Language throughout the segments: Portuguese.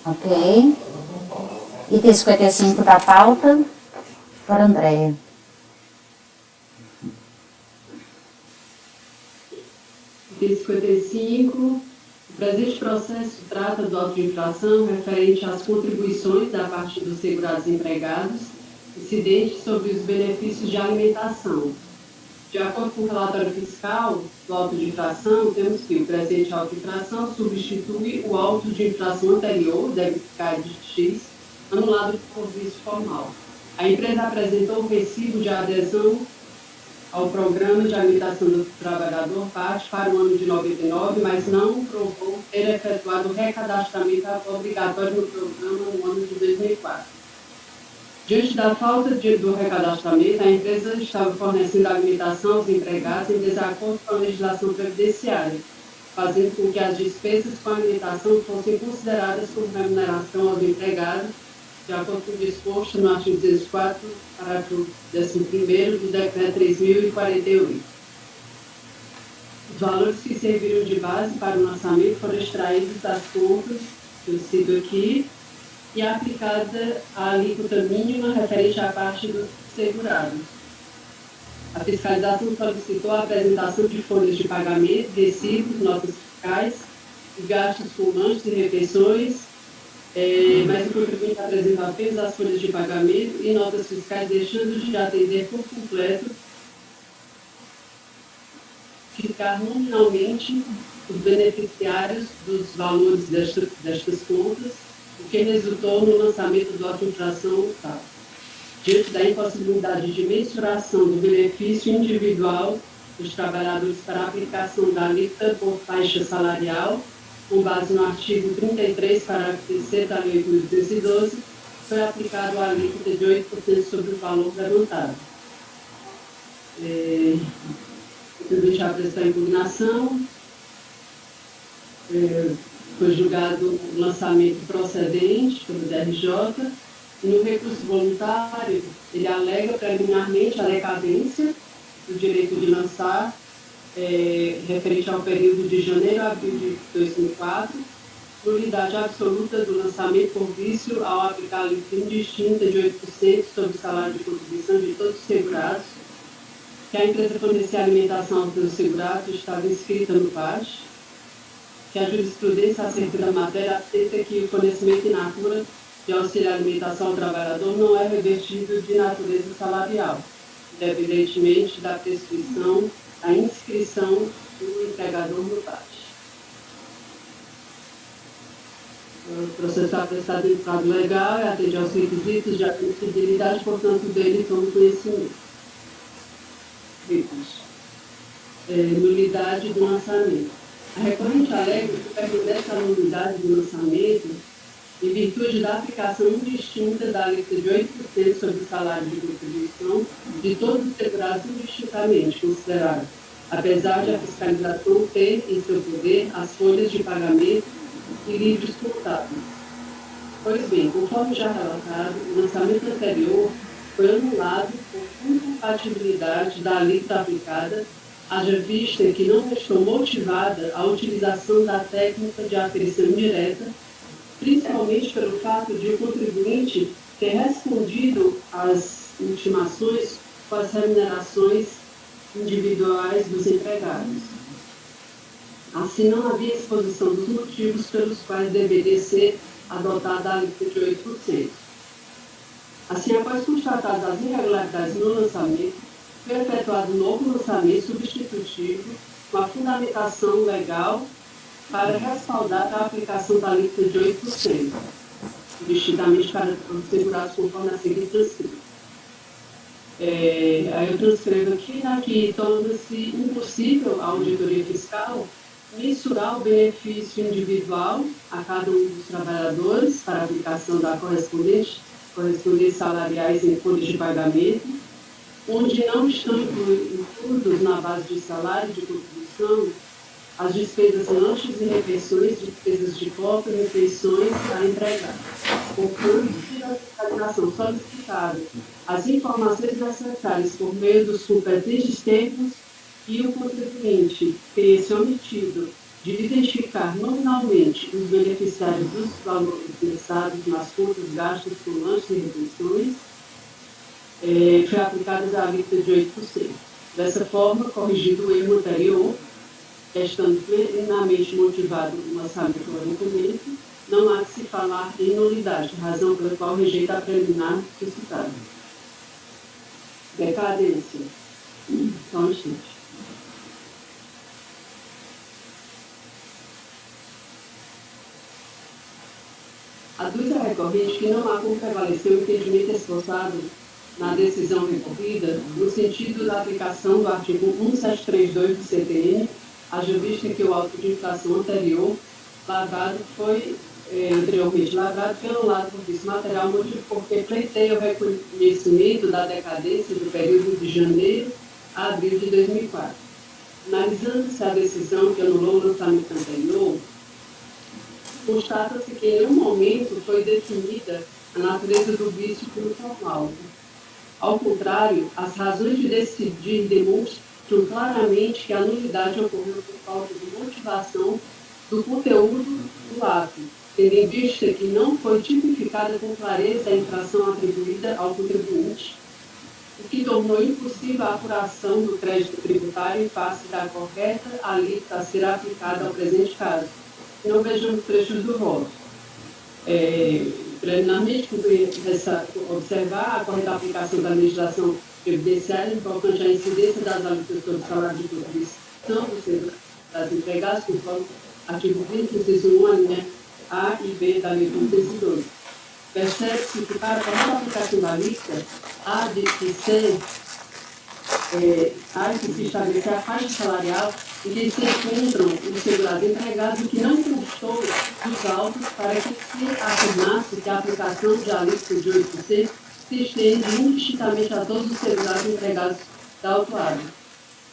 Ok. Item 55 da pauta, para Andréia. Item 55. O presente processo trata do auto de infração referente às contribuições da parte dos segurados empregados incidentes sobre os benefícios de alimentação. De acordo com o relatório fiscal do auto de infração, temos que o presente auto de infração substitui o auto de infração anterior, deve ficar de X, anulado por vício formal. A empresa apresentou o recibo de adesão ao Programa de Alimentação do Trabalhador PAT para o ano de 99, mas não provou ter efetuado o recadastramento obrigatório no programa no ano de 2004. Diante da falta do recadastramento, a empresa estava fornecendo alimentação aos empregados em desacordo com a legislação previdenciária, fazendo com que as despesas com alimentação fossem consideradas como remuneração aos empregados, de acordo com o disposto no artigo 204, parágrafo 11º do Decreto 3.048. Os valores que serviram de base para o lançamento foram extraídos das contas que eu cito aqui, e aplicada a alíquota mínima referente à parte dos segurados. A fiscalização solicitou a apresentação de folhas de pagamento, recibos, notas fiscais e gastos com lanches e refeições, mas o contribuinte apresentou apenas as folhas de pagamento e notas fiscais, deixando de atender por completo, ficar nominalmente os beneficiários dos valores destas contas, o que resultou no lançamento do auto de infração tal. Diante da impossibilidade de mensuração do benefício individual dos trabalhadores para a aplicação da alíquota por faixa salarial, com base no artigo 33, parágrafo 3º da Lei 8.212, foi aplicado a alíquota de 8% sobre o valor levantado. Eu deixar prestar impugnação. Foi julgado o lançamento procedente pelo DRJ. No recurso voluntário, ele alega preliminarmente a decadência do direito de lançar, referente ao período de janeiro a abril de 2004, nulidade absoluta do lançamento por vício ao aplicar a alíquota indistinta de 8% sobre o salário de contribuição de todos os segurados, que a empresa fornecia alimentação aos seus segurados estava inscrita no PAT, que a jurisprudência acerca da matéria aceita que o fornecimento in natura de auxílio à alimentação ao trabalhador não é revertido de natureza salarial, independentemente da prescrição, da inscrição do empregador no PAT. O processo apressado em prazo legal e atende aos requisitos de admissibilidade, portanto, dele toma conhecimento. Nulidade do lançamento. A recorrente alega que permanece a nulidade do lançamento em virtude da aplicação indistinta da alíquota de 8% sobre o salário de contribuição de todos os segurados indistintamente considerados, apesar de a fiscalização ter em seu poder as folhas de pagamento e livros contábeis. Pois bem, conforme já relatado, o lançamento anterior foi anulado por incompatibilidade da alíquota aplicada, haja vista que não restou motivada a utilização da técnica de aferição indireta, principalmente pelo fato de o contribuinte ter respondido às intimações com as remunerações individuais dos empregados. Assim, não havia exposição dos motivos pelos quais deveria ser adotada a alíquota de 8%. Assim, após constatadas as irregularidades no lançamento, foi efetuado um novo lançamento substitutivo com a fundamentação legal para respaldar a aplicação da alíquota de 8%, distintamente para os segurados conforme a seguir transcrito. Aí eu transcrevo aqui, né, que torna-se impossível à auditoria fiscal mensurar o benefício individual a cada um dos trabalhadores para a aplicação da correspondências salariais em folhas de pagamento, onde não estão incluídos na base de salário de contribuição as despesas lanches e refeições, despesas de copa e refeições a empregar. Portanto, se a fiscalização solicitada as informações necessárias por meio dos competentes termos e o contribuinte tenha se omitido de identificar nominalmente os beneficiários dos valores indexados nas contas gastas com lanches e refeições, foi aplicada a alíquota de 8%. Dessa forma, corrigido o erro anterior, estando plenamente motivado o lançamento do orientamento, não há de se falar em nulidade, razão pela qual rejeita a preliminar suscitada. Decadência. Só um instante. Aduz a recorrente que não há como prevalecer o entendimento esforçado na decisão recorrida no sentido da aplicação do artigo 1732 do CTN, haja vista que o auto de infração anterior lavrado foi anteriormente lavrado pelo lado do vício material, motivo porque pleiteia o reconhecimento da decadência do período de janeiro a abril de 2004. Analisando-se a decisão que anulou o lançamento anterior, constata-se que em nenhum momento foi definida a natureza do vício como formal. Ao contrário, as razões de decidir demonstram claramente que a nulidade ocorreu por falta de motivação do conteúdo do ato, tendo em vista que não foi tipificada com clareza a infração atribuída ao contribuinte, o que tornou impossível a apuração do crédito tributário em face da correta alíquota a ser aplicada ao presente caso. Não vejamos trechos do voto. Preliminarmente, observar a correta aplicação da legislação previdenciária, importante a incidência das alíquotas sobre o salário de contribuição das empregadas, conforme artigo 20, inciso 1, a linha A e B da lei 32. Percebe-se que para a correta aplicação da alíquota, há de se estabelecer a faixa salarial em que se encontram os segurados empregados, o que não constou dos autos para que se afirmasse que a aplicação de alíquota de 8% se estende indistintamente a todos os segurados empregados da autuada.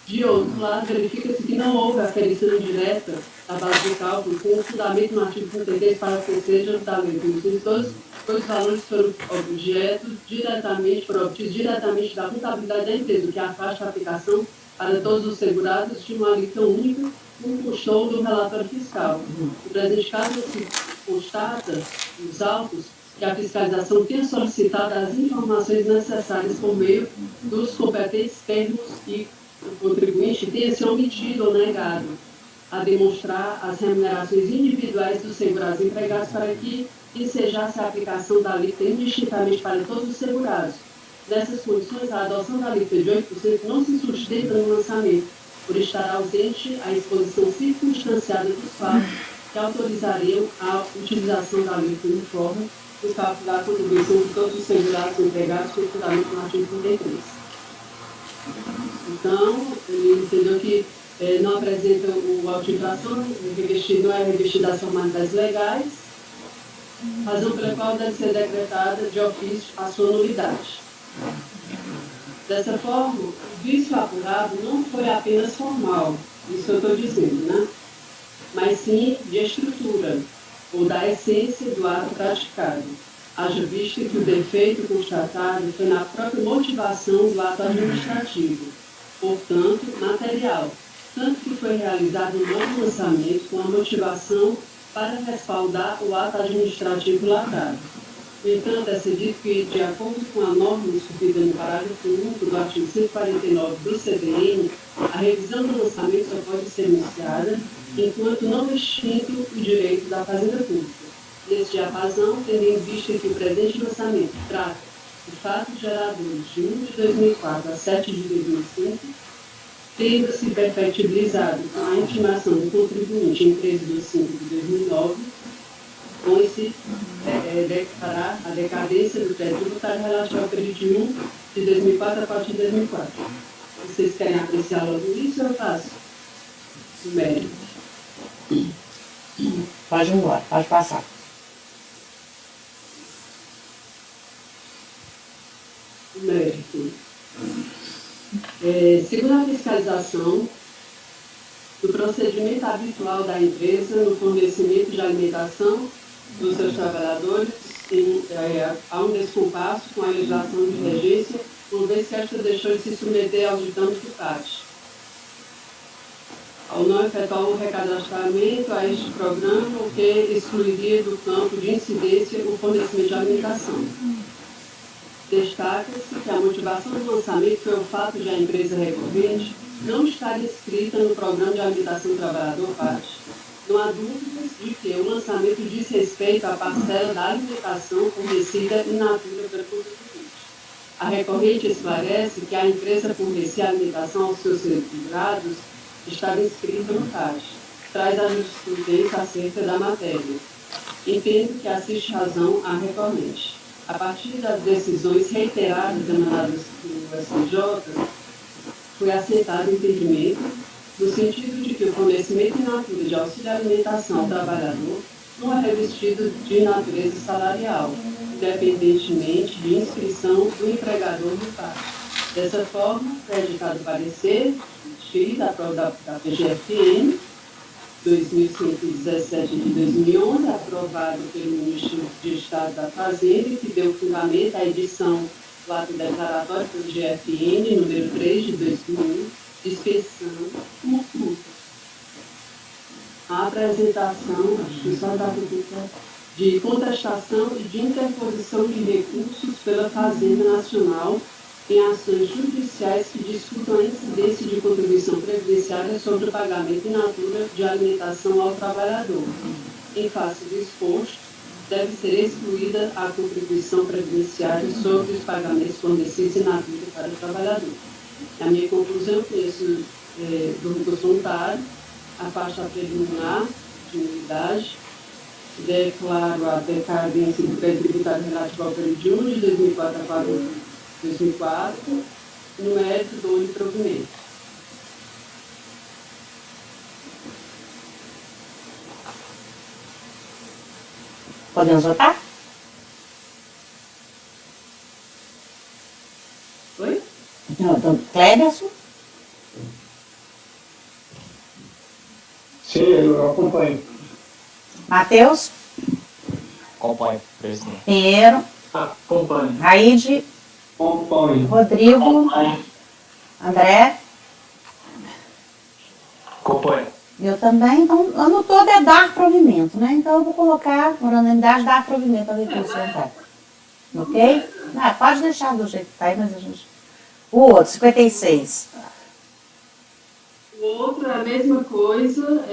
De outro lado, verifica-se que não houve aferição direta da base de cálculo com o fundamento no artigo 33 para que seja da lei dos instrumentores, pois os valores foram obtidos diretamente da contabilidade da empresa, o que afasta a aplicação para todos os segurados de uma alíquota única, como constou do relatório fiscal. No presente caso, se constata nos autos que a fiscalização tenha solicitado as informações necessárias por meio dos competentes termos e o contribuinte tenha se omitido ou negado a demonstrar as remunerações individuais dos segurados empregados para que ensejasse a aplicação da alíquota indistintamente para todos os segurados. Nessas condições, a adoção da alíquota de 8% não se sustenta no lançamento, por estar ausente a exposição circunstanciada dos fatos que autorizariam a utilização da alíquota uniforme no cálculo da contribuição de todos os segurados empregados com fundamento no artigo 33. Então, ele entendeu que não apresenta o auto de infração, não é revestido das formalidades legais, razão pela qual deve ser decretada de ofício a sua nulidade. Dessa forma, o vício apurado não foi apenas formal, isso eu estou dizendo, né? Mas sim de estrutura, ou da essência do ato praticado. Haja visto que o defeito constatado foi na própria motivação do ato administrativo, portanto, material, tanto que foi realizado um novo lançamento com a motivação para respaldar o ato administrativo lavrado. No entanto, é dito que, de acordo com a norma discutida no parágrafo único do artigo 149 do CVM, a revisão do lançamento só pode ser iniciada enquanto não extinto o direito da fazenda pública. Nesse diapasão, tendo em vista que o presente lançamento trata de fatos geradores de 1 de 2004 a 7 de 2005, tendo-se perfectibilizado com a intimação do contribuinte em 13 de 5 de 2009, põe-se declarar a decadência do crédito tributário relativo ao período de 1 de 2004 a partir de 2004. Vocês querem apreciar logo isso ou eu faço? O mérito. Pode ir embora, pode passar. O mérito. Segundo a fiscalização do procedimento habitual da empresa no fornecimento de alimentação dos seus trabalhadores, há um descompasso com a legislação de regência, uma vez que esta deixou de se submeter aos ditames do CAT. Ao não efetuar o recadastramento a este programa, o que excluiria do campo de incidência o fornecimento de alimentação. Destaca-se que a motivação do lançamento foi o fato de a empresa recorrente não estar inscrita no Programa de Alimentação do Trabalhador PAT. Não há dúvidas de que o lançamento diz respeito à parcela da alimentação fornecida in natura pelo contribuinte. A recorrente esclarece que a empresa fornecia alimentação aos seus segurados estava inscrita no CAD. Traz a jurisprudência acerca da matéria. Entendo que assiste razão à recorrente. A partir das decisões reiteradas emanadas do STJ, foi assentado o entendimento no sentido de que o fornecimento in natura de auxílio à alimentação ao trabalhador não é revestido de natureza salarial, independentemente de inscrição do empregador no CAD. Dessa forma, é editado o parecer da prova da PGFN 2117 de 2011, aprovado pelo Ministro de Estado da Fazenda, que deu fundamento à edição do ato declaratório pelo GFN, número 3 de 2001, dispensando uma multa. A apresentação, de contestação e de interposição de recursos pela Fazenda Nacional em ações judiciais que discutam a incidência de contribuição previdenciária sobre o pagamento in natura de alimentação ao trabalhador. Em face do exposto, deve ser excluída a contribuição previdenciária sobre os pagamentos fornecidos in natura para o trabalhador. A minha conclusão é isso do recurso voluntário, a faixa preliminar de nulidade, declaro a decadência do crédito tributário relativo ao período de 1 de 2004 a 2004, no mérito do único provimento. Podemos votar? Oi? Não, Cleberson? Sim, eu acompanho. Matheus? Acompanho, presidente. Pinheiro? Acompanho. Raide? Acompanho. Rodrigo? André? Acompanho. Eu também. Então, ano todo é dar provimento, né? Então, eu vou colocar, por unanimidade, dar provimento ao recurso voluntário. Ok? Pode deixar do jeito que está aí, mas a gente... O outro, 56. O outro é a mesma coisa,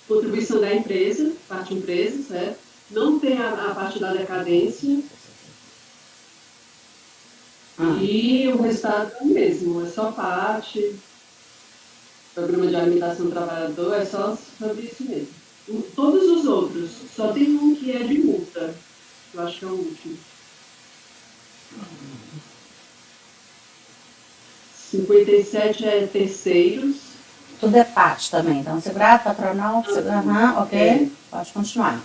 contribuição da empresa, parte empresa, certo? Não tem a parte da decadência. E o restado é o mesmo, é só parte, programa de alimentação do trabalhador, é só sobre isso mesmo. Todos os outros, só tem um que é de multa, eu acho que é o último. 57 é terceiros. Tudo é parte também. Então, segurado, patronal, ok. Pode continuar.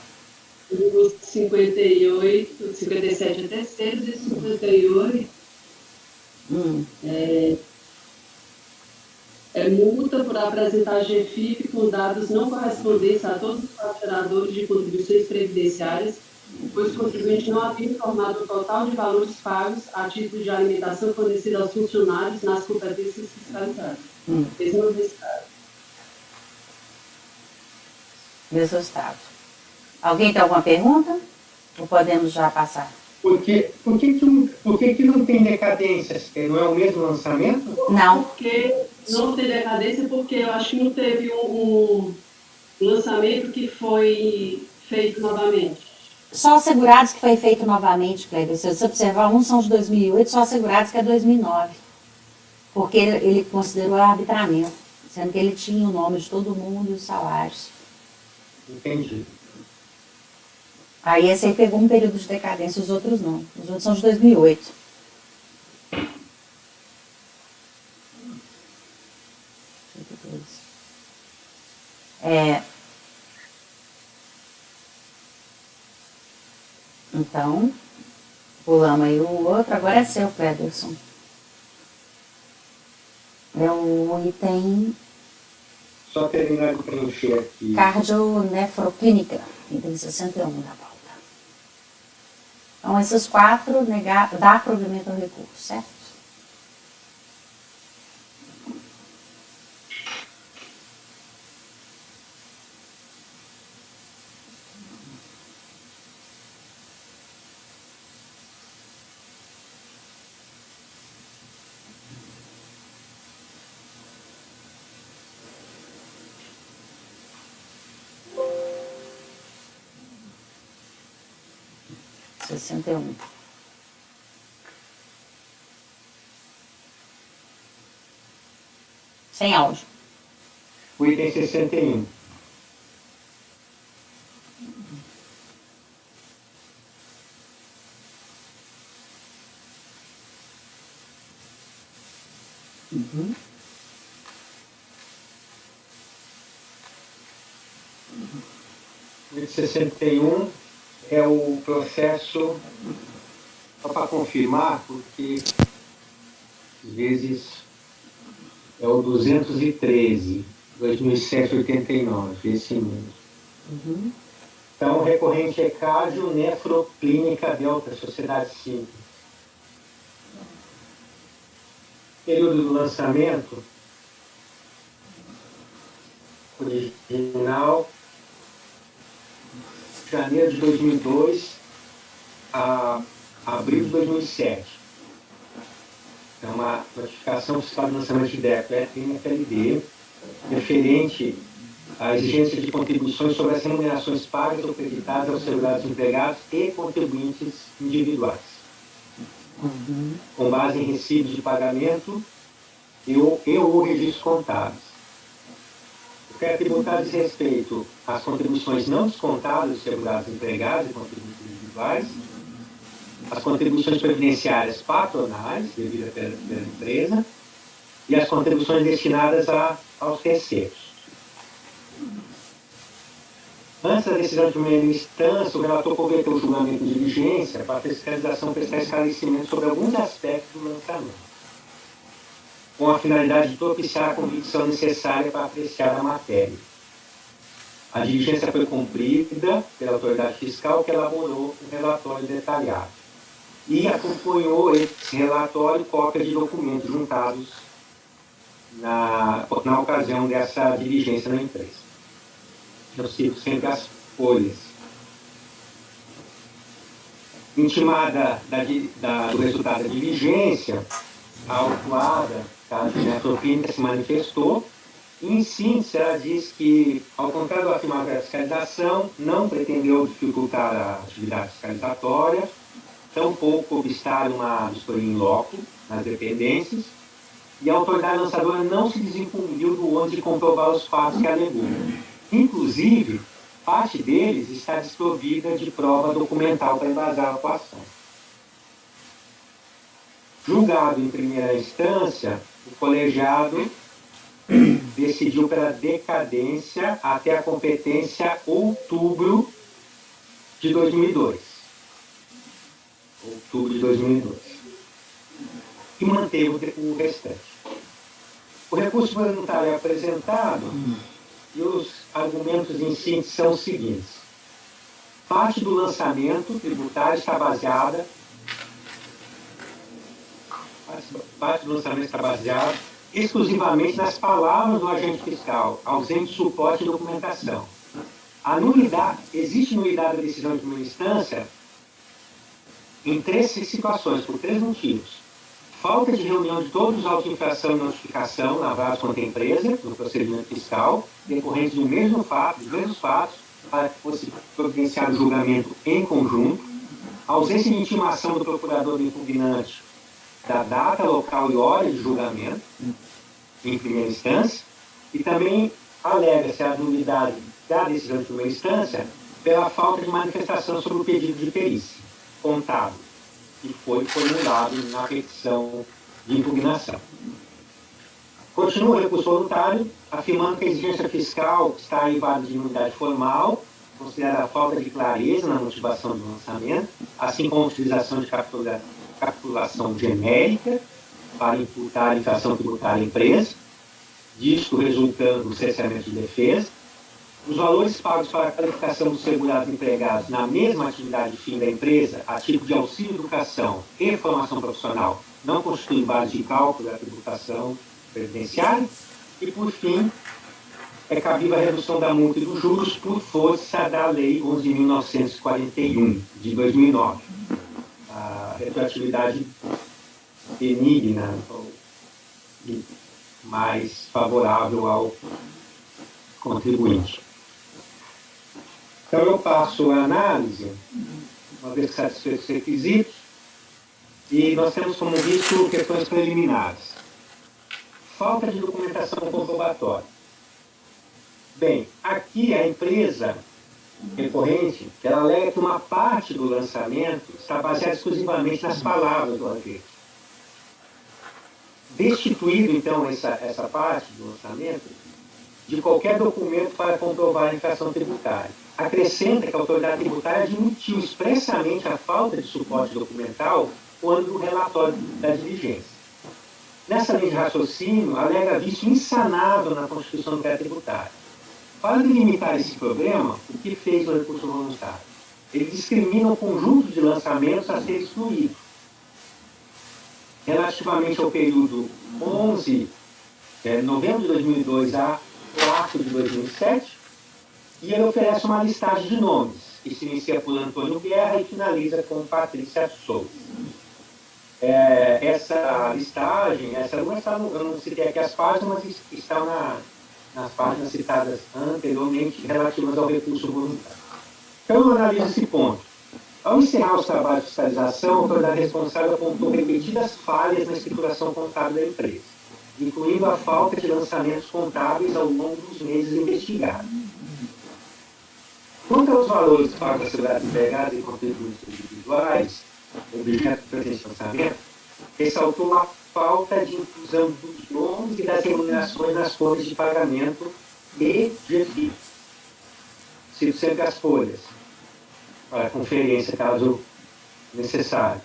O 58, 57 é terceiros e 58 é multa por apresentar GFIP com dados não correspondentes a todos os faturadores de contribuições previdenciárias, pois o contribuinte não havia informado o total de valores pagos a título de alimentação fornecida aos funcionários nas competências fiscalizadas. Mesmo resultado. Mesmo estado. Alguém tem alguma pergunta? Ou podemos já passar? Por que não tem decadência? Não é o mesmo lançamento? Não. Porque não tem decadência, porque eu acho que não teve um lançamento que foi feito novamente. Só assegurados que foi feito novamente, Cleber. Se você observar, uns são de 2008, só assegurados que é 2009. Porque ele considerou arbitramento, sendo que ele tinha o nome de todo mundo e os salários. Entendi. Aí esse aí pegou um período de decadência, os outros não. Os outros são de 2008. Então, pulamos aí o outro. Agora é seu, Cleberson. É o item... Só terminar de preencher aqui. Cardionefroclínica, item 61 da pauta. Então, esses quatro, dar provimento ao recurso, certo? 61. Sem áudio. O item 61. Uhum. O item 61 é o processo, só para confirmar, porque às vezes é o 213, 2007-89, esse número. Uhum. Então, recorrente é Cádio Nefroclínica Delta, Sociedade Simples. Período do lançamento, original, janeiro de 2002 a abril de 2007. É uma notificação fiscal de lançamento de débito, NFLD, referente à exigência de contribuições sobre as remunerações pagas ou creditadas aos segurados empregados e contribuintes individuais, com base em recibos de pagamento e ou registros contábeis. O que é tributado diz respeito às contribuições não descontadas dos segurados empregados e contribuintes individuais, as contribuições previdenciárias patronais, devidas pela empresa, e as contribuições destinadas aos terceiros. Antes da decisão de primeira instância, o relator converteu o julgamento de diligência para a fiscalização prestar esclarecimento sobre alguns aspectos do lançamento, com a finalidade de propiciar a convicção necessária para apreciar a matéria. A diligência foi cumprida pela autoridade fiscal, que elaborou um relatório detalhado. E acompanhou esse relatório cópia de documentos juntados na ocasião dessa diligência na empresa. Eu cito sempre as folhas. Intimada do resultado da diligência, a autuada, a Nefroclínica, se manifestou. E, em síntese, ela diz que, ao contrário do afirmado da fiscalização, não pretendeu dificultar a atividade fiscalizatória, tampouco obstar uma vistoria in loco nas dependências, e a autoridade lançadora não se desincumbiu do ônus de comprovar os fatos que alegou. Inclusive, parte deles está desprovida de prova documental para embasar a atuação. Julgado em primeira instância, o colegiado decidiu pela decadência até a competência outubro de 2002. Outubro de 2002. E manteve o restante. O recurso voluntário é apresentado e os argumentos em síntese são os seguintes. Parte do lançamento tributário está baseada exclusivamente nas palavras do agente fiscal, ausente de suporte e documentação. Existe nulidade da decisão de primeira instância em 3 situações, por 3 motivos. Falta de reunião de todos os autos de infração e notificação lavrados contra a empresa no procedimento fiscal, decorrentes dos mesmos fatos, para que fosse providenciado o julgamento em conjunto. Ausência de intimação do procurador do impugnante da data, local e hora de julgamento, em primeira instância, e também alega-se a nulidade da decisão de primeira instância pela falta de manifestação sobre o pedido de perícia contábil, que foi formulado na petição de impugnação. Continua o recurso voluntário, afirmando que a exigência fiscal está invadida de nulidade formal, considerada a falta de clareza na motivação do lançamento, assim como a utilização de capitulação genérica para imputar a infração tributária à empresa, disto resultando do cessamento de defesa. Os valores pagos para a qualificação dos segurados empregados na mesma atividade fim da empresa, a título de auxílio educação e formação profissional, não constituem base de cálculo da tributação previdenciária. E, por fim, é cabível a redução da multa e dos juros por força da Lei 11.941, de 2009. A retroatividade benigna, mais favorável ao contribuinte. Então, eu passo a análise uma vez satisfeitos os requisitos, e nós temos como visto questões preliminares. Falta de documentação comprobatória. Bem, aqui a empresa recorrente, ela alega que uma parte do lançamento está baseada exclusivamente nas palavras do agente. Destituído, então, essa parte do lançamento de qualquer documento para comprovar a infração tributária. Acrescenta que a autoridade tributária admitiu expressamente a falta de suporte documental quando do relatório da diligência. Nessa linha de raciocínio, alega vício insanável na Constituição do Crédito Tributário. Para delimitar esse problema, o que fez o recurso voluntário? Ele discrimina o conjunto de lançamentos a ser excluído. Relativamente ao período novembro de 2002 a março de 2007, e ele oferece uma listagem de nomes, que se inicia por Antônio Guerra e finaliza com Patrícia Souza. Essa listagem, eu não citei aqui as páginas, mas estão nas páginas citadas anteriormente relativas ao recurso voluntário. Então, eu analiso esse ponto. Ao encerrar os trabalhos de fiscalização, a autoridade responsável apontou repetidas falhas na escrituração contábil da empresa, incluindo a falta de lançamentos contábeis ao longo dos meses investigados. Quanto aos valores pagos à segurança empregada e contribuintes individuais, objeto do presente lançamento, ressaltou a falta de inclusão dos nomes e das remunerações nas folhas de pagamento e de efeito. Cito sempre as folhas, para conferência, caso necessário.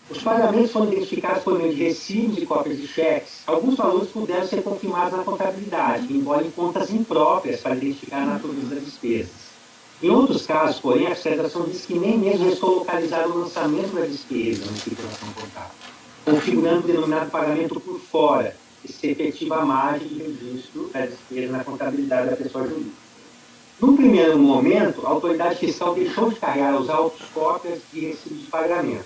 Os pagamentos foram identificados por meio de recibos e cópias de cheques. Alguns valores puderam ser confirmados na contabilidade, embora em contas impróprias para identificar a natureza das despesas. Em outros casos, porém, a fiscalização diz que nem mesmo restou localizar o lançamento da despesa na escrituração contábil, configurando o denominado pagamento por fora, que se efetiva a margem de registro da despesa na contabilidade da pessoa jurídica. No primeiro momento, a autoridade fiscal deixou de carregar aos autos cópias de recibos de pagamento,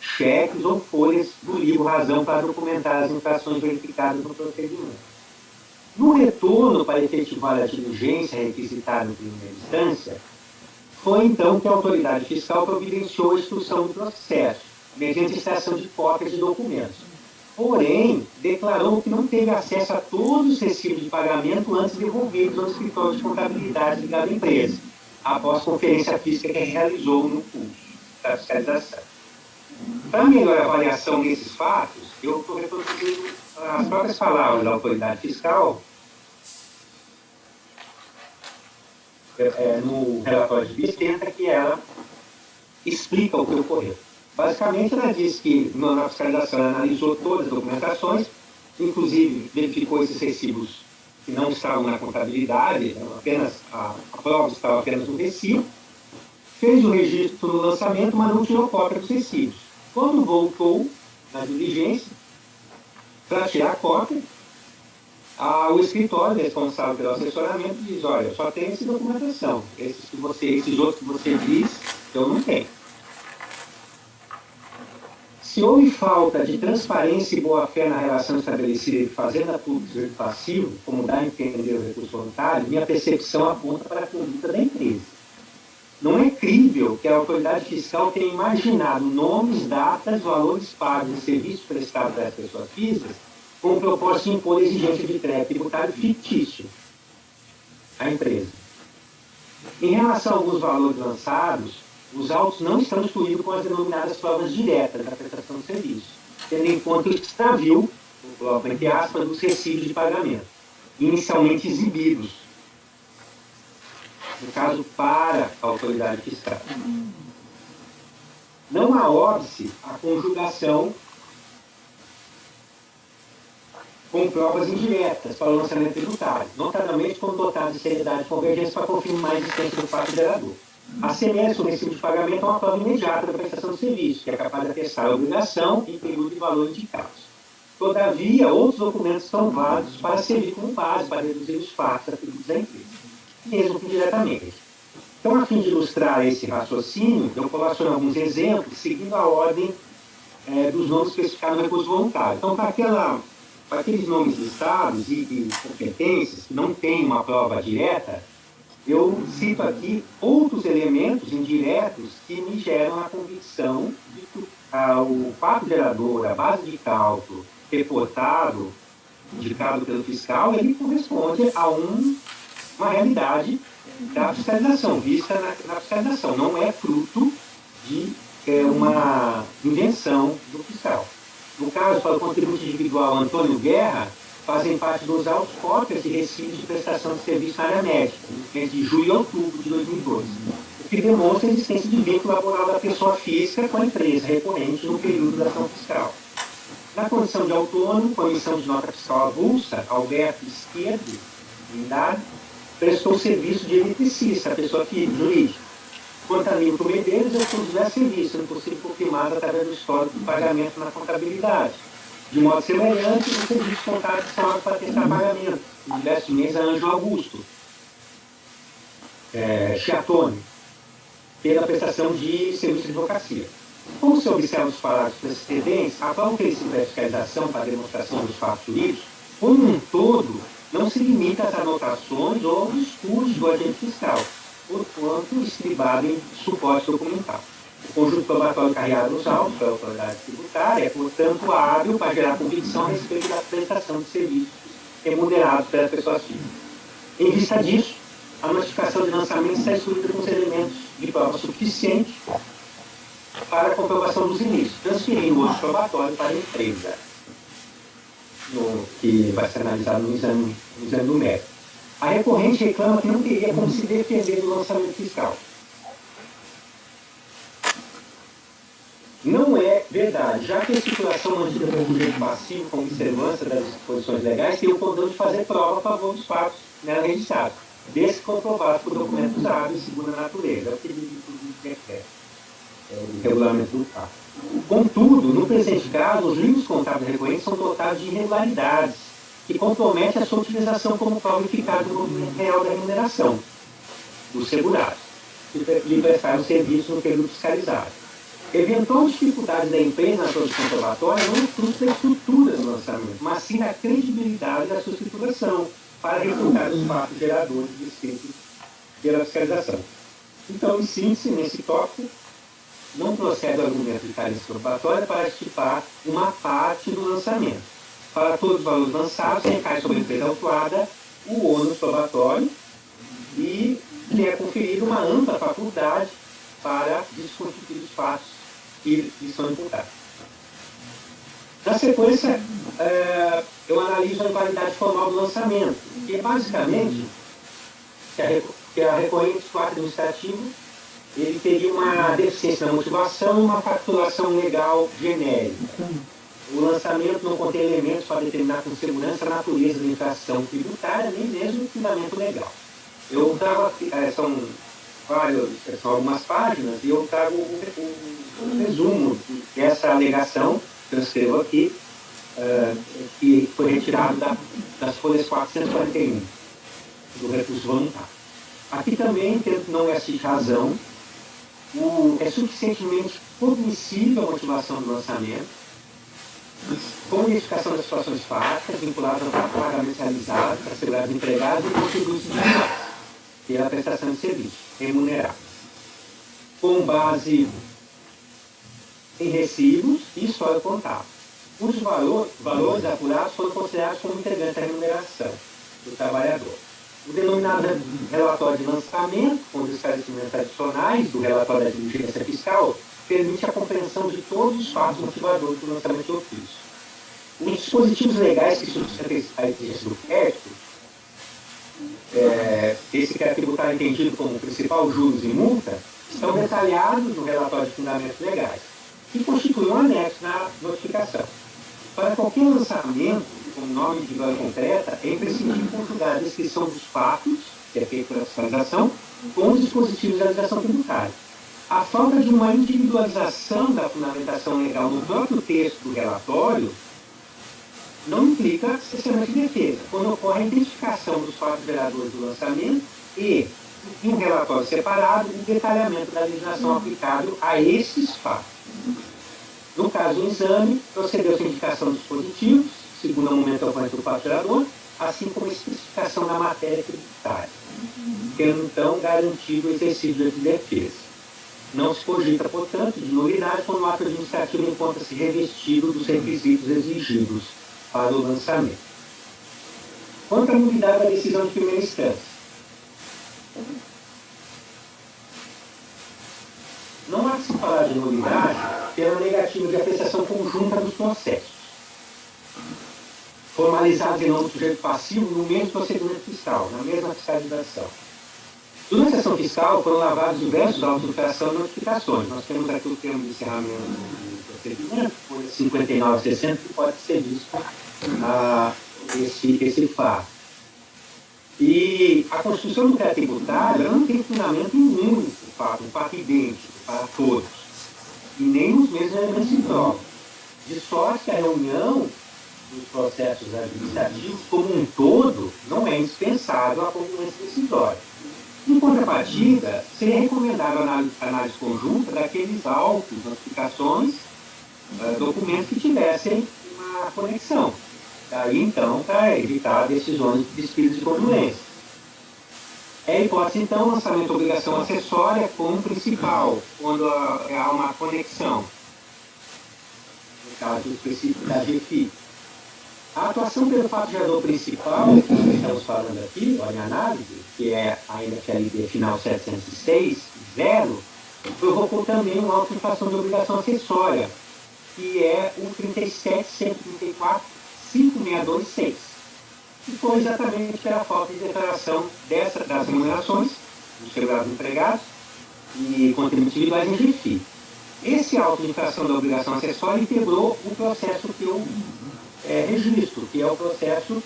cheques ou folhas do livro razão para documentar as infrações verificadas no procedimento. No retorno para efetivar a diligência requisitada em primeira instância, foi então que a autoridade fiscal providenciou a instrução do processo, mediante extração de cópias de documentos. Porém, declarou que não teve acesso a todos os recibos de pagamento antes de devolvidos ao escritório de contabilidade ligado à empresa, após a conferência física que realizou no curso da fiscalização. Para melhor avaliação desses fatos, eu estou reproduzindo as próprias palavras da autoridade fiscal no relatório de Bistenta, que ela explica o que ocorreu. Basicamente, ela diz que na fiscalização ela analisou todas as documentações, inclusive verificou esses recibos que não estavam na contabilidade, apenas a prova estava apenas no recibo, fez o registro no lançamento, mas não tirou cópia dos recibos. Quando voltou na diligência, para tirar a cópia, o escritório responsável pelo assessoramento diz: olha, só tem essa documentação, esses outros que você diz, eu não tenho. Se houve falta de transparência e boa-fé na relação estabelecida entre fazenda pública e passivo, como dá a entender o recurso voluntário, minha percepção aponta para a conduta da empresa. Não é crível que a autoridade fiscal tenha imaginado nomes, datas, valores pagos e serviços prestados pelas pessoas físicas com o propósito de impor exigência de crédito tributário fictício à empresa. Em relação a alguns valores lançados, os autos não estão excluídos com as denominadas provas diretas da prestação de serviço, tendo em conta o extravio, entre aspas, dos recibos de pagamento, inicialmente exibidos, no caso, para a autoridade fiscal. Não há óbice a conjugação com provas indiretas para o lançamento tributário, notadamente quando dotado de seriedade e convergência para confirmar a existência do fato gerador. Assemelha-se o recibo de pagamento a uma prova imediata da prestação de serviço, que é capaz de atestar a obrigação em período de valor indicados. Todavia, outros documentos são válidos para servir como base para reduzir os fatos atribuídos à empresa, mesmo que diretamente. Então, a fim de ilustrar esse raciocínio, eu coloco alguns exemplos, seguindo a ordem dos nomes especificados no recurso voluntário. Então, para aqueles nomes listados e competências que não têm uma prova direta, eu cito aqui outros elementos indiretos que me geram a convicção de que o fato gerador, a base de cálculo reportado, indicado pelo fiscal, ele corresponde a uma realidade da fiscalização, vista na fiscalização. Não é fruto de uma invenção do fiscal. No caso, para o contribuinte individual Antônio Guerra, fazem parte dos autos cópias de recibos de prestação de serviço na área médica, entre julho e outubro de 2012, o que demonstra a existência de vínculo laboral da pessoa física com a empresa recorrente no período da ação fiscal. Na condição de autônomo, com emissão de nota fiscal avulsa, Alberto Esquerdo, Lindade, prestou serviço de eletricista, a pessoa jurídica. Quanto a Nilton Medeiros, ele conduzia serviço, sendo possível confirmado através do histórico de pagamento na contabilidade. De modo semelhante, os serviços contábeis são para tentar pagamento, em diversos meses, a Anjo Augusto Chiatone, pela prestação de serviço de advocacia. Como se observa os parágrafos precedentes, a atual princípio da fiscalização para a demonstração dos fatos jurídicos, como um todo, não se limita às anotações ou aos estudos do agente fiscal, porquanto estribado em suporte documental. O conjunto probatório carregado nos autos pela autoridade tributária é, portanto, hábil para gerar convicção a respeito da prestação de serviços remunerados pelas pessoas físicas. Em vista disso, a notificação de lançamento está instruída com os elementos de prova suficiente para a comprovação dos ilícitos, transferindo o outro probatório para a empresa, que vai ser analisado no exame do mérito. A recorrente reclama que não teria como se defender do lançamento fiscal. Não é verdade, já que a estipulação mantida pelo direito passivo com observância das disposições legais tem o poder de fazer prova a favor dos fatos nela registrados, desde que comprovados por documentos hábeis segundo a natureza, é o que diz o regulamento do fato. Contudo, no presente caso, os livros contábeis recorrentes são dotados de irregularidades, que comprometem a sua utilização como prova eficaz do movimento real da remuneração dos segurados, que lhe prestaram serviço no período fiscalizado. Eventual dificuldade da empresa na produção probatória não é fruto da estrutura do lançamento, mas sim da credibilidade da sua estruturação, para refutar os fatos geradores descritos pela fiscalização. Então, em síntese, nesse tópico, não procede o argumento de carência probatória para estipar uma parte do lançamento. Para todos os valores lançados, recai sobre a empresa autuada o ônus probatório e lhe é conferida uma ampla faculdade para desconstituir os fatos que lhe são imputados. Na sequência, eu analiso a invalidade formal do lançamento, que é basicamente que a recorrente do ato administrativo ele teria uma deficiência na motivação e uma facturação legal genérica. O lançamento não contém elementos para determinar com segurança a natureza da infração tributária, nem mesmo o fundamento legal. Eu trago, são algumas páginas, e eu trago um resumo dessa alegação que eu escrevo aqui, que foi retirado das folhas 441 do recurso voluntário. Aqui também, tendo não é de razão, é suficientemente cognoscível a motivação do lançamento, com identificação das situações fáticas vinculadas ao pagamento realizado para segurados empregados e contribuintes individuais pela prestação de serviço remunerado, com base em recibos e história contábil. Os valores apurados foram considerados como integrantes da remuneração do trabalhador. O denominado relatório de lançamento, com os esclarecimentos adicionais do relatório da diligência fiscal, permite a compreensão de todos os fatos motivadores do lançamento de ofício. Os dispositivos legais que sustentam a exigência do crédito, esse que é tributário entendido como principal juros e multa, estão detalhados no relatório de fundamentos legais, que constitui um anexo na notificação. Para qualquer lançamento, com nome de vigor concreta, é imprescindível conjugar a descrição dos fatos, que é feita pela fiscalização, com os dispositivos da legislação tributária. A falta de uma individualização da fundamentação legal no próprio texto do relatório não implica sistema de defesa, quando ocorre a identificação dos fatos geradores do lançamento e, em um relatório separado, o detalhamento da legislação aplicável a esses fatos. No caso do exame, procedeu-se a indicação dos dispositivos, segundo o momento atuante do fato gerador, assim como a especificação da matéria tributária. tendo então garantido o exercício de defesa. Não se cogita, portanto, de nulidade quando o ato administrativo encontra-se revestido dos requisitos exigidos para o lançamento. Quanto à nulidade da decisão de primeira instância, não há que se falar de nulidade pela negativa de apreciação conjunta dos processos, formalizados em nome do sujeito passivo no mesmo procedimento fiscal, na mesma fiscalização. Durante a sessão fiscal foram lavados diversos autos de infração e notificações. Nós temos aqui o termo de encerramento do procedimento, folha 5960, que pode ser visto esse fato. E a Constituição do crédito tributário não tem fundamento em um único fato, um fato idêntico para todos, e nem nos mesmos elementos de prova. De sorte que a reunião dos processos administrativos como um todo não é indispensável à concluência decisória. Em contrapartida, seria recomendável a análise conjunta daqueles autos, notificações, documentos que tivessem uma conexão. Daí, então, para evitar decisões de despejo de congruência. É a hipótese, então, lançamento de obrigação acessória como principal, quando há uma conexão. No caso específico da GFI. A atuação pelo fato gerador principal, que estamos falando aqui, olha a análise, que é ainda que a LD final 706, 0, provocou também uma auto-infração de obrigação acessória, que é o 37.134.562.6, que foi exatamente pela falta de declaração das remunerações dos segurados empregados e contributos individuais em GFI. Esse auto-infração da obrigação acessória integrou o processo que eu registro, que é o processo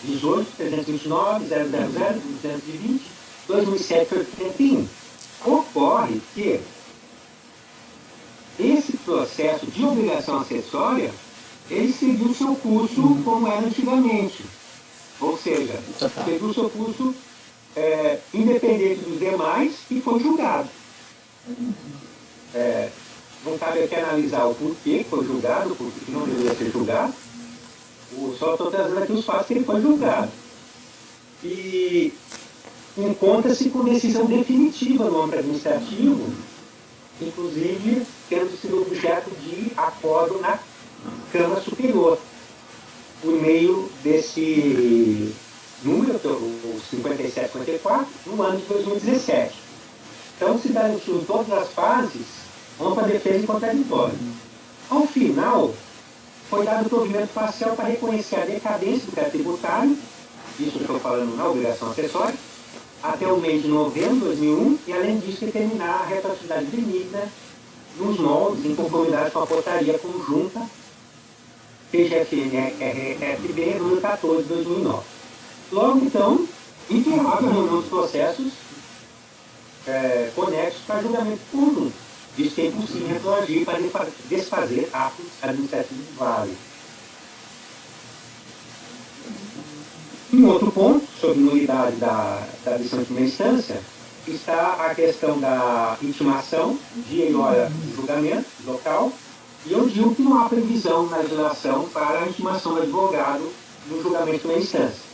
18.329.000.220.2007.81. Ocorre que esse processo de obrigação acessória, ele seguiu o seu curso como era antigamente. Ou seja, seguiu o seu curso independente dos demais e foi julgado. Não cabe aqui analisar o porquê que foi julgado, o porquê que não deveria ser julgado. Só estou trazendo aqui os fatos que ele foi julgado. E encontra-se com decisão definitiva no âmbito administrativo, inclusive tendo sido objeto de acordo na Câmara Superior, por meio desse número, o 5754, no ano de 2017. Então, se garantiu em todas as fases ampla defesa e contraditório. Ao final, foi dado provimento parcial para reconhecer a decadência do crédito tributário, isso eu estou falando na obrigação acessória, até o mês de novembro de 2001, e além disso determinar a retroatividade limita nos moldes em conformidade com a portaria conjunta PGFN-RFB número 14 de 2009. Logo, então, encerrava a reunião dos processos conexos para julgamento conjunto. Diz que é impossível retroagir para desfazer atos administrativos válidos. Um outro ponto sobre nulidade da decisão de primeira instância está a questão da intimação, dia e hora de julgamento local, e eu digo que não há previsão na legislação para a intimação do advogado no julgamento de primeira instância.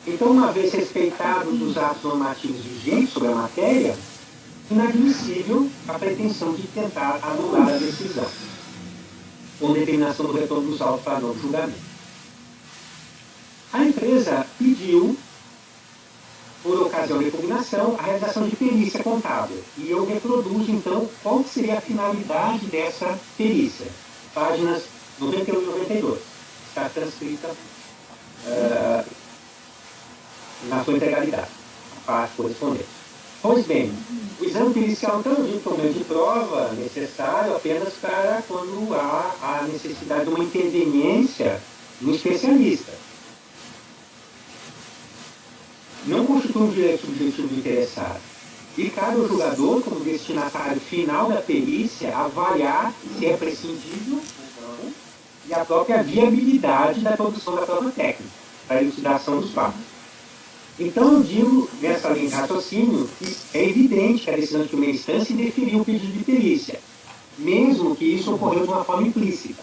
Então, uma vez respeitados os atos normativos vigentes sobre a matéria, inadmissível a pretensão de tentar anular a decisão, com determinação do retorno dos autos para novo julgamento. A empresa pediu, por ocasião da impugnação, a realização de perícia contábil. E eu reproduzo, então, qual seria a finalidade dessa perícia. Páginas 91 e 92. Está transcrita na sua integralidade, a parte correspondente. Pois bem, o exame pericial então é um meio de prova necessário apenas para quando há a necessidade de uma interveniência no especialista. Não constitui um direito subjetivo do interessado. E cabe ao julgador, como destinatário final da perícia, avaliar se é prescindível ou não e a própria viabilidade da produção da prova técnica, para a elucidação dos fatos. Então, eu digo, nessa linha de raciocínio, que é evidente que a decisão de primeira instância indeferiu o pedido de perícia, mesmo que isso ocorreu de uma forma implícita,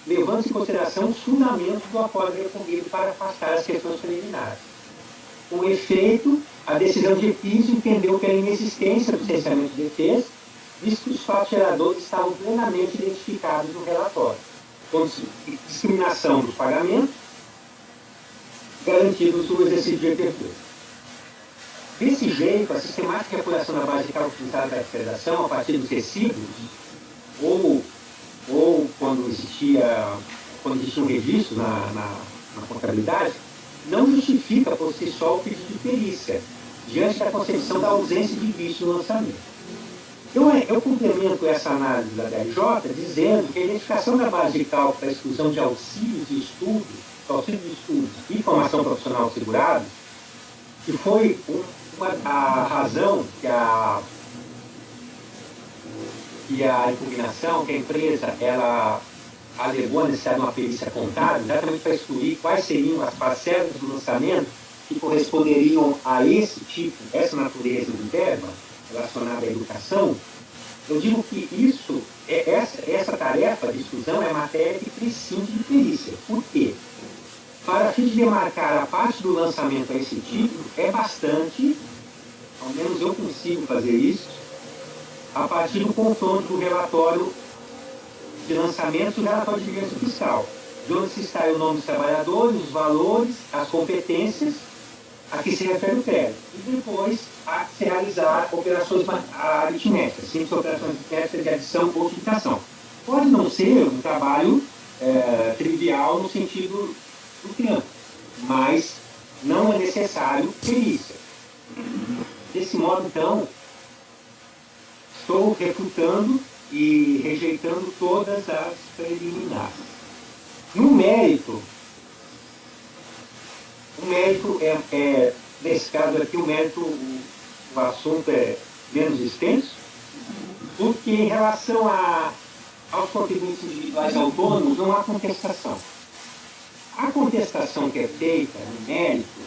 levando-se em consideração os fundamentos do acordo recorrido para afastar as questões preliminares. Com efeito, a decisão de piso entendeu pela inexistência do licenciamento de defesa, visto que os fatos geradores estavam plenamente identificados no relatório, com discriminação dos pagamentos, garantidos no exercício de defesa. Desse jeito, a sistemática de apuração da base de cálculo utilizada pela federação, a partir dos recibos, ou quando existia um registro na contabilidade, não justifica por si só o pedido de perícia, diante da concepção da ausência de vício no lançamento. Eu complemento essa análise da DRJ dizendo que a identificação da base de cálculo para a exclusão de auxílios de estudos e formação profissional segurado, que foi a razão que a impugnação, que a empresa ela alegou a necessidade de uma perícia contábil, exatamente para excluir quais seriam as parcelas do lançamento que corresponderiam a essa natureza de verba relacionada à educação. Eu digo que essa tarefa de exclusão é matéria que precisa de perícia. Por quê? Para fim de demarcar a parte do lançamento a esse título, é bastante, ao menos eu consigo fazer isso, a partir do confronto do relatório de lançamento e do relatório de vigilância fiscal, de onde se extrai o nome dos trabalhadores, os valores, as competências a que se refere o crédito. E depois a se realizar operações aritméticas, simples operações aritméticas de adição ou subtração. Pode não ser um trabalho trivial no sentido do tempo, mas não é necessário perícia. Desse modo, então, estou refutando e rejeitando todas as preliminares. No mérito, nesse caso aqui, o assunto é menos extenso, porque em relação aos contribuintes individuais autônomos não há contestação. A contestação que é feita no mérito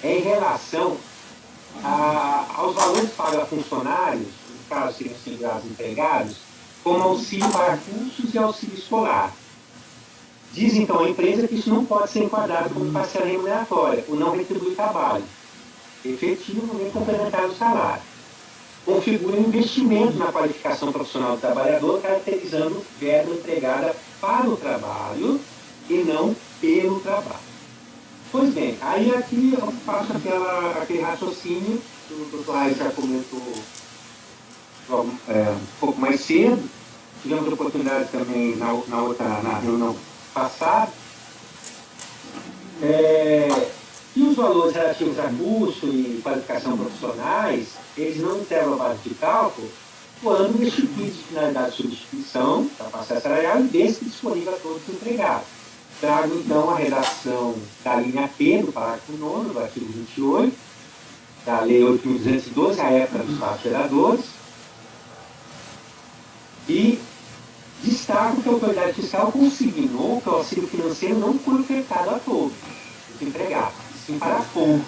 é em relação aos valores pagos a funcionários, no caso seriam considerados empregados, como auxílio para cursos e auxílio escolar. Diz então a empresa que isso não pode ser enquadrado como parcela remuneratória, o não retribui trabalho efetivo nem complementar do salário. Configura um investimento na qualificação profissional do trabalhador, caracterizando verba empregada para o trabalho e não pelo trabalho. Pois bem, aí aqui eu faço aquele raciocínio que o Dr. Raio já comentou um pouco mais cedo. Tivemos a oportunidade também na reunião passada. E os valores relativos a curso e qualificação profissionais, eles não integram a base de cálculo quando destituídos de finalidade de substituição da parcela salarial e desse disponível a todos os empregados. Trago, então, a redação da linha P do parágrafo 9º do artigo 28, da Lei 8.212, a época dos fatos geradores, e destaco que a autoridade fiscal consignou que o auxílio financeiro não foi ofertado a todos os empregados, sim para poucos,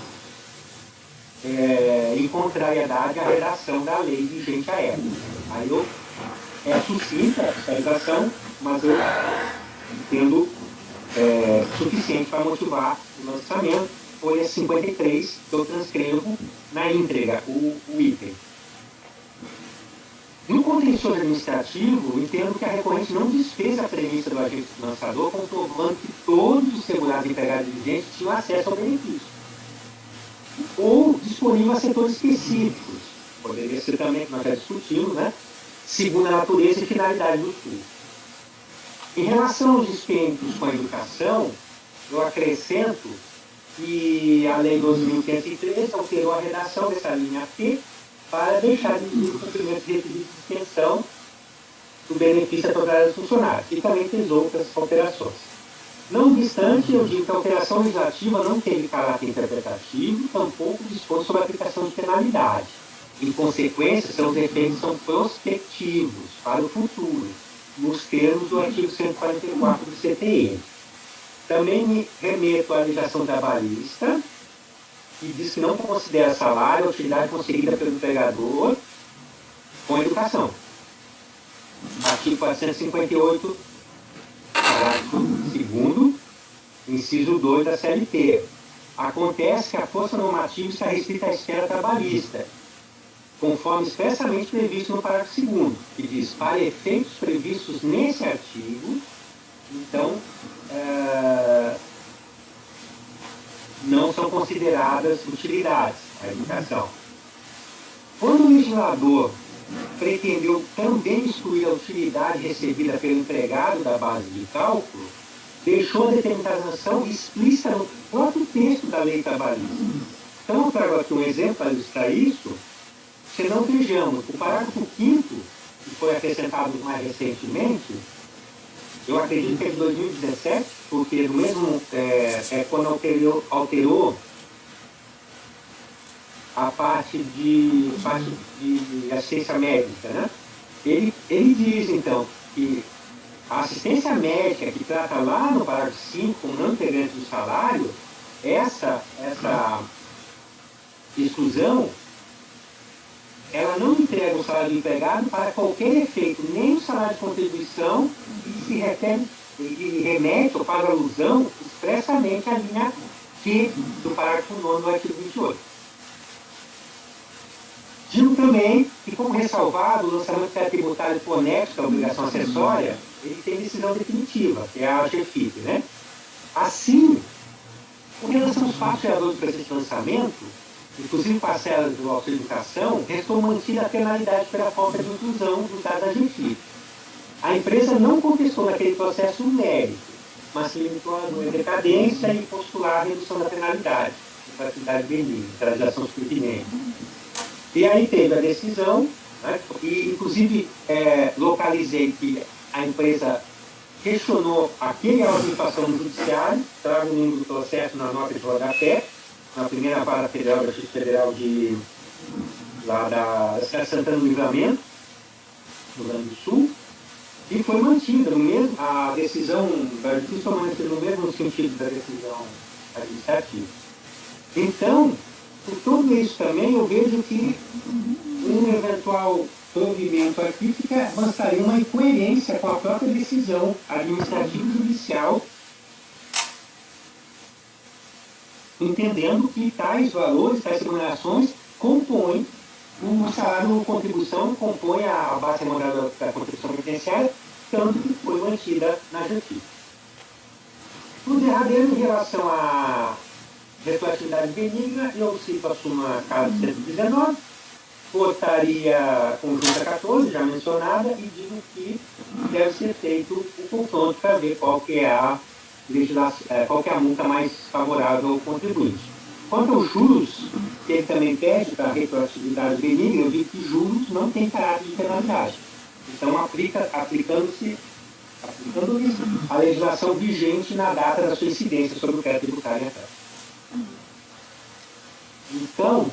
em contrariedade à redação da lei vigente à época. Aí é sucinta a fiscalização, mas eu entendo suficiente para motivar o lançamento. Folha 53, que eu transcrevo na íntegra o item. No contencioso administrativo, entendo que a recorrente não desfez a premissa do agente lançador, comprovando que todos os segurados empregados diligentes tinham acesso ao benefício, ou disponível a setores específicos, poderia ser também, que nós já discutimos, né? Segundo a natureza e finalidade do estudo. Em relação aos dispêndios com a educação, eu acrescento que a Lei 12.513 alterou a redação dessa linha P para deixar de exigir o cumprimento de requisitos de extensão do benefício à totalidade dos funcionários, e também fez outras alterações. Não obstante, eu digo que a alteração legislativa não teve caráter interpretativo, tampouco dispõe sobre a aplicação de penalidade. Em consequência, seus efeitos são prospectivos para o futuro, nos termos do artigo 144 do CTN. Também me remeto à legislação trabalhista, que diz que não considera salário a utilidade conseguida pelo empregador com educação. Artigo 458, parágrafo 2º, inciso 2 da CLT. Acontece que a força normativa está restrita à esfera trabalhista, conforme expressamente previsto no parágrafo 2º, que diz, para efeitos previstos nesse artigo, então, não são consideradas utilidades a educação. Quando o legislador pretendeu também excluir a utilidade recebida pelo empregado da base de cálculo, deixou a determinação explícita no próprio texto da lei trabalhista. Então, eu trago aqui um exemplo para ilustrar isso. Se não vejamos, o parágrafo 5º, que foi acrescentado mais recentemente, eu acredito que é de 2017, porque no mesmo, quando alterou a parte de assistência médica, né? Ele diz, então, que a assistência médica que trata lá no parágrafo 5, como não integrante do salário, essa exclusão, ela não entrega o salário do empregado para qualquer efeito, nem o salário de contribuição, e remete ou faz alusão expressamente à linha Q do parágrafo 9 do artigo 28. Digo também que, como ressalvado, o lançamento pré-tributário por anexo da obrigação acessória, ele tem decisão definitiva, que é a GFIP, né? Assim, com relação aos fatos geradores do presente lançamento, inclusive parcelas do auxílio de educação, restou mantida a penalidade pela falta de inclusão dos dados da GFIP. A empresa não contestou naquele processo o mérito, mas se limitou a decadência e postular a redução da penalidade, para a atividade benigna, realização pertinente. E aí teve a decisão, né, e inclusive localizei que a empresa questionou aquele auto de infração no judiciário, trago o número do processo na nota de rodapé, na primeira vara federal da Justiça Federal lá da cidade de Santana do Livramento, no Rio Grande do Sul, e foi mantida a decisão da Justiça foi mantida no mesmo sentido da decisão administrativa. Então, por tudo isso também, eu vejo que um eventual provimento aqui mostraria uma incoerência com a própria decisão administrativa e judicial, entendendo que tais valores, tais remunerações, compõem o salário ou contribuição, compõe a base remunerada da contribuição previdenciária, tanto que foi mantida na justiça. No derradeiro, em relação à retroatividade benigna, eu cito a súmula caso 119, portaria conjunta 14, já mencionada, e digo que deve ser feito o confronto para ver qual que é a multa mais favorável ao contribuinte. Quanto aos juros, que ele também pede para a retroatividade benigna, eu digo que juros não tem caráter de penalidade. Então, aplicando isso, a legislação vigente na data da sua incidência sobre o crédito tributário. Então,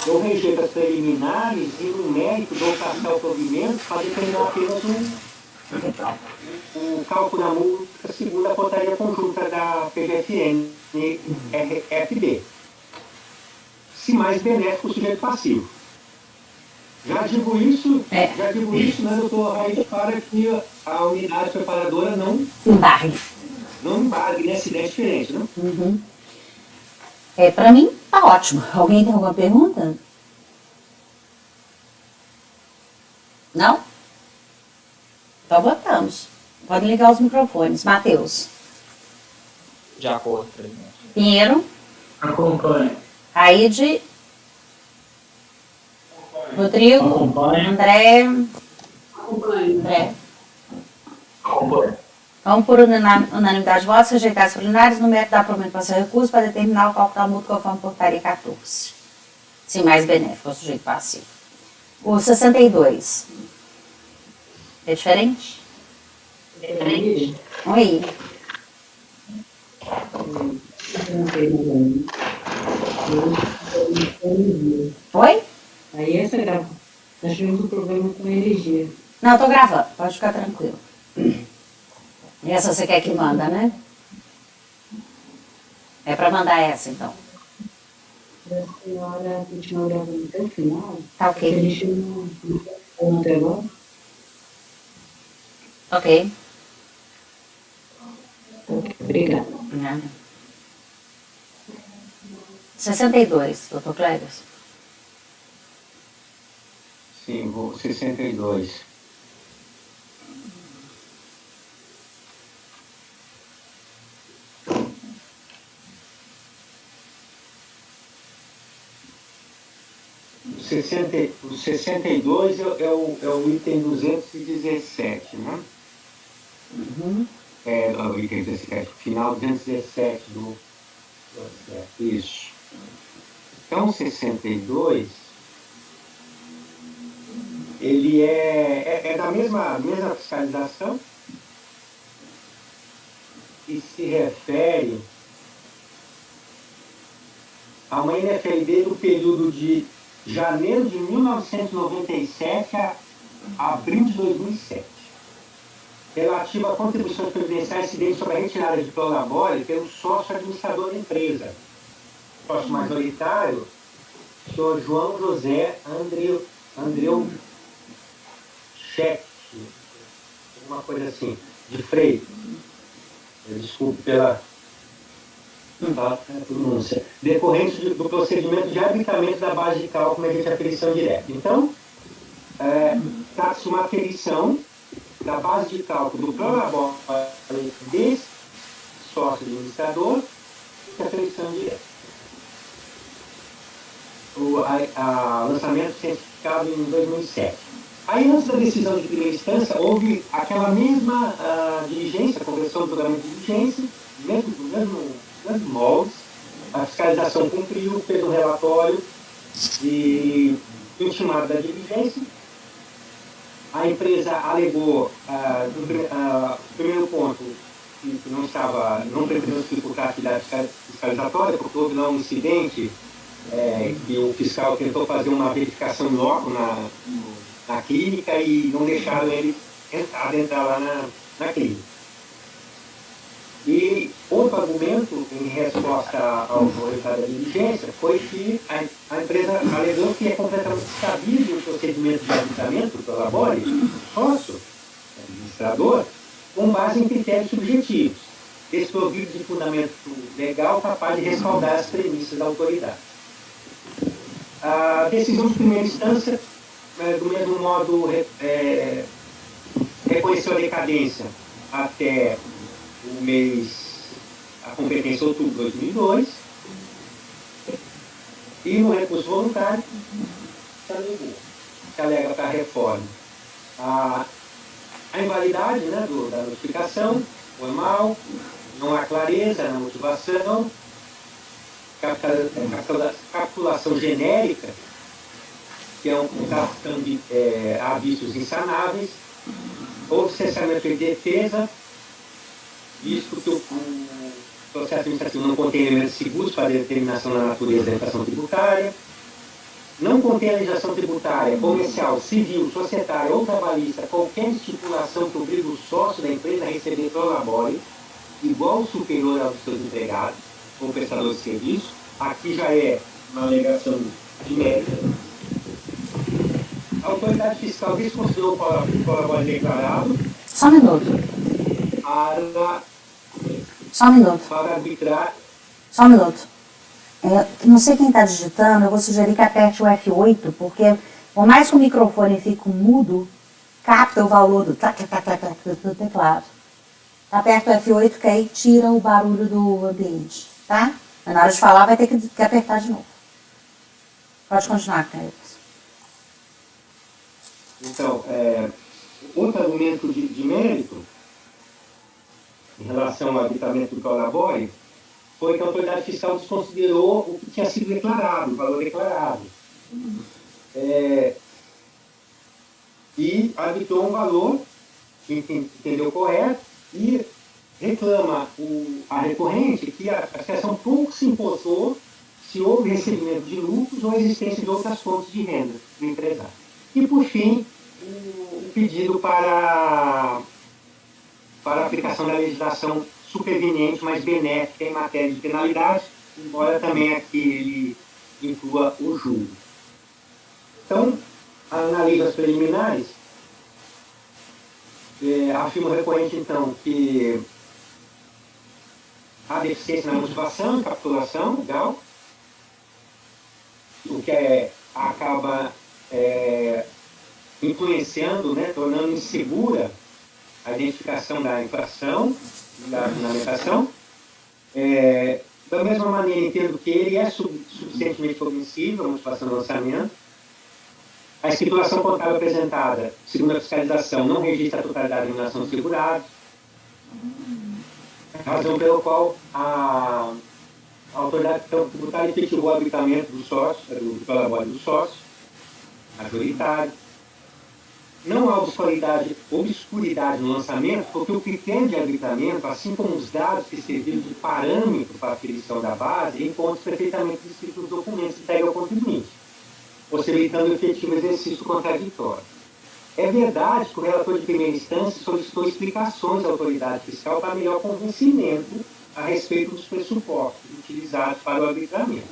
eu rejeito as preliminares e no mérito dou parcial provimento para determinar apenas o cálculo da multa segundo a portaria conjunta da PGFN e FB. Se mais benéfico o sujeito passivo. Já digo isso, né, doutor Raíssa, para que a unidade preparadora não embargue nessa ideia diferente, né? Uhum. Para mim, tá ótimo. Alguém tem alguma pergunta? Não? Então votamos. Podem ligar os microfones. Matheus. De acordo, presidente. Pinheiro. Acompanho. Raide. Rodrigo. Acompanho. André. Acompanho. André. Acompanho. Vamos por unanimidade de votos, rejeitar as preliminares no mérito da promulgação recurso para determinar o cálculo da multa conforme portaria 14. Sim, mais benéfico ao sujeito passivo. O 62. É diferente? Oi. Oi? Aí essa grava. Nós tivemos um problema com a energia. Não, eu tô gravando, pode ficar tranquilo. E essa você quer que manda, né? É para mandar essa, então. A senhora continua gravando até o final. Tá Porque a ok. gente não até agora. Ok. Obrigada. Nada. 62, doutor Cleves. Sim, vou 62. O 62 é o item 217, né? Uhum. É o item 17, final 217 do isso. Então, o 62, ele é da mesma fiscalização e se refere a uma NFLB do período de janeiro de 1997 a abril de 2007, relativa a contribuições previdenciais incidentes sobre a retirada de prolabore pelo sócio administrador da empresa. Sócio majoritário, senhor João José Andreu Cheque, alguma coisa assim, de Freire. Desculpe pela pronúncia. Decorrente do procedimento de arbitramento da base de cálculo mediante aferição direta. Então, trata-se de uma aferição da base de cálculo do prolabore desse sócio administrador e aferição direta. O lançamento certificado em 2007. Aí, antes da decisão de primeira instância, houve aquela mesma diligência, conversão do programa de diligência, mesmo moldes, a fiscalização cumpriu, fez um relatório e ultimado da diligência. A empresa alegou, no primeiro ponto, que não pretendeu dificultar a atividade fiscalizatória, porque houve lá um incidente que o fiscal tentou fazer uma verificação logo na clínica e não deixaram ele adentrar lá na clínica. E outro argumento, em resposta ao resultado da diligência, foi que a empresa alegou que é completamente descabido o procedimento de arbitramento do labore sócio, administrador, com base em critérios subjetivos, desprovidos de fundamento legal capaz de respaldar as premissas da autoridade. A decisão de primeira instância, do mesmo modo, reconheceu a decadência até o mês, a competência de outubro de 2002, e no recurso voluntário se alega para a reforma a invalidade, né, da notificação formal, não há clareza na motivação, capitulação genérica, que é um capitão de avisos insanáveis, ou cessamento de defesa, visto que o processo administrativo não contém elementos seguros para a determinação da natureza da infração tributária, não contém a legislação tributária, comercial, civil, societária ou trabalhista qualquer estipulação que obrigue o sócio da empresa a receber prolabore igual ou superior aos seus empregados ou prestadores de serviço. Aqui já é uma alegação de mérito. A autoridade fiscal desconsiderou o prolabore declarado. Só um minuto. Só um minuto. Para arbitrar. Só um minuto. Não sei quem está digitando, eu vou sugerir que aperte o F8, porque por mais que o microfone fique mudo, capta o valor do teclado. Aperta o F8 que aí tira o barulho do ambiente, tá? Mas na hora de falar vai ter que apertar de novo. Pode continuar, Cleves. Então, outro argumento de mérito em relação ao arbitramento do prolabore foi que a autoridade fiscal desconsiderou o que tinha sido declarado, o valor declarado. E arbitrou um valor que entendeu correto e reclama a recorrente que a associação pouco se importou se houve recebimento de lucros ou a existência de outras fontes de renda do empresário. E, por fim, o pedido para a aplicação da legislação superveniente, mas benéfica em matéria de penalidade, embora também aqui ele inclua o juro. Então, analiso as preliminares, afirma o recorrente, então, que há deficiência na motivação e capitulação legal, o que acaba influenciando, né, tornando insegura a identificação da inflação, da fundamentação. Da mesma maneira, entendo que ele é suficientemente cognoscível, a motivação do lançamento. A escrituração contábil apresentada, segundo a fiscalização, não registra a totalidade da remuneração dos segurados, razão pela qual a autoridade tributária efetivou o habilitamento do sócio, do prolabore do sócio, majoritário. Não há obscuridade no lançamento, porque o critério de habilitamento, assim como os dados que serviram de parâmetro para a aferição da base, encontram perfeitamente descritos nos documentos entregues ao contribuinte, possibilitando o efetivo exercício contraditório. É verdade que o relator de primeira instância solicitou explicações à autoridade fiscal para melhor convencimento a respeito dos pressupostos utilizados para o arbitramento.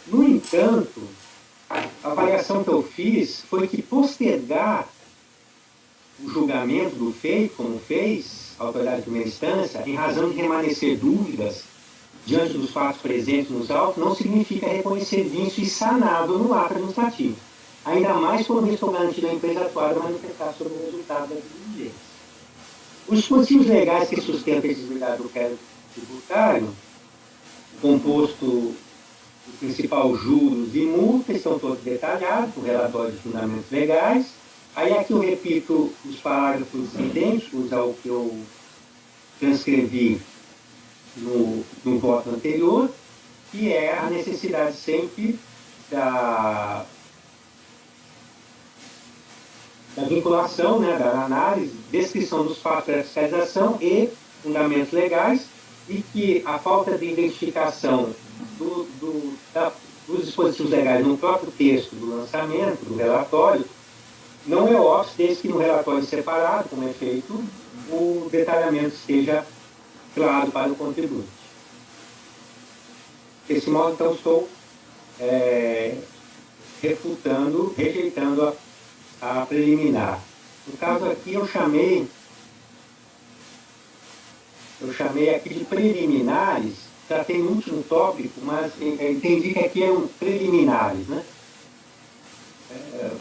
No entanto, a avaliação que eu fiz foi que postergar o julgamento do feito, como fez a autoridade de primeira instância, em razão de remanescer dúvidas diante dos fatos presentes nos autos, não significa reconhecer vício e sanado no ato administrativo, ainda mais quando estou garantido à empresa atuada manifestar sobre o resultado da diligência. Os dispositivos legais que sustentam a exigibilidade do crédito tributário, composto do principal juros e multas, estão todos detalhados, com relatório de fundamentos legais. Aí aqui eu repito os parágrafos idênticos ao que eu transcrevi no voto anterior, que é a necessidade sempre da vinculação, né, da análise, descrição dos fatos da fiscalização e fundamentos legais, e que a falta de identificação dos dispositivos legais no próprio texto do lançamento, do relatório, não é óbvio, desde que no relatório separado, como é feito, o detalhamento esteja claro para o contribuinte. Desse modo, então, estou rejeitando a preliminar. No caso aqui, eu chamei aqui de preliminares, tratei no último tópico, mas entendi que aqui eram preliminares, né?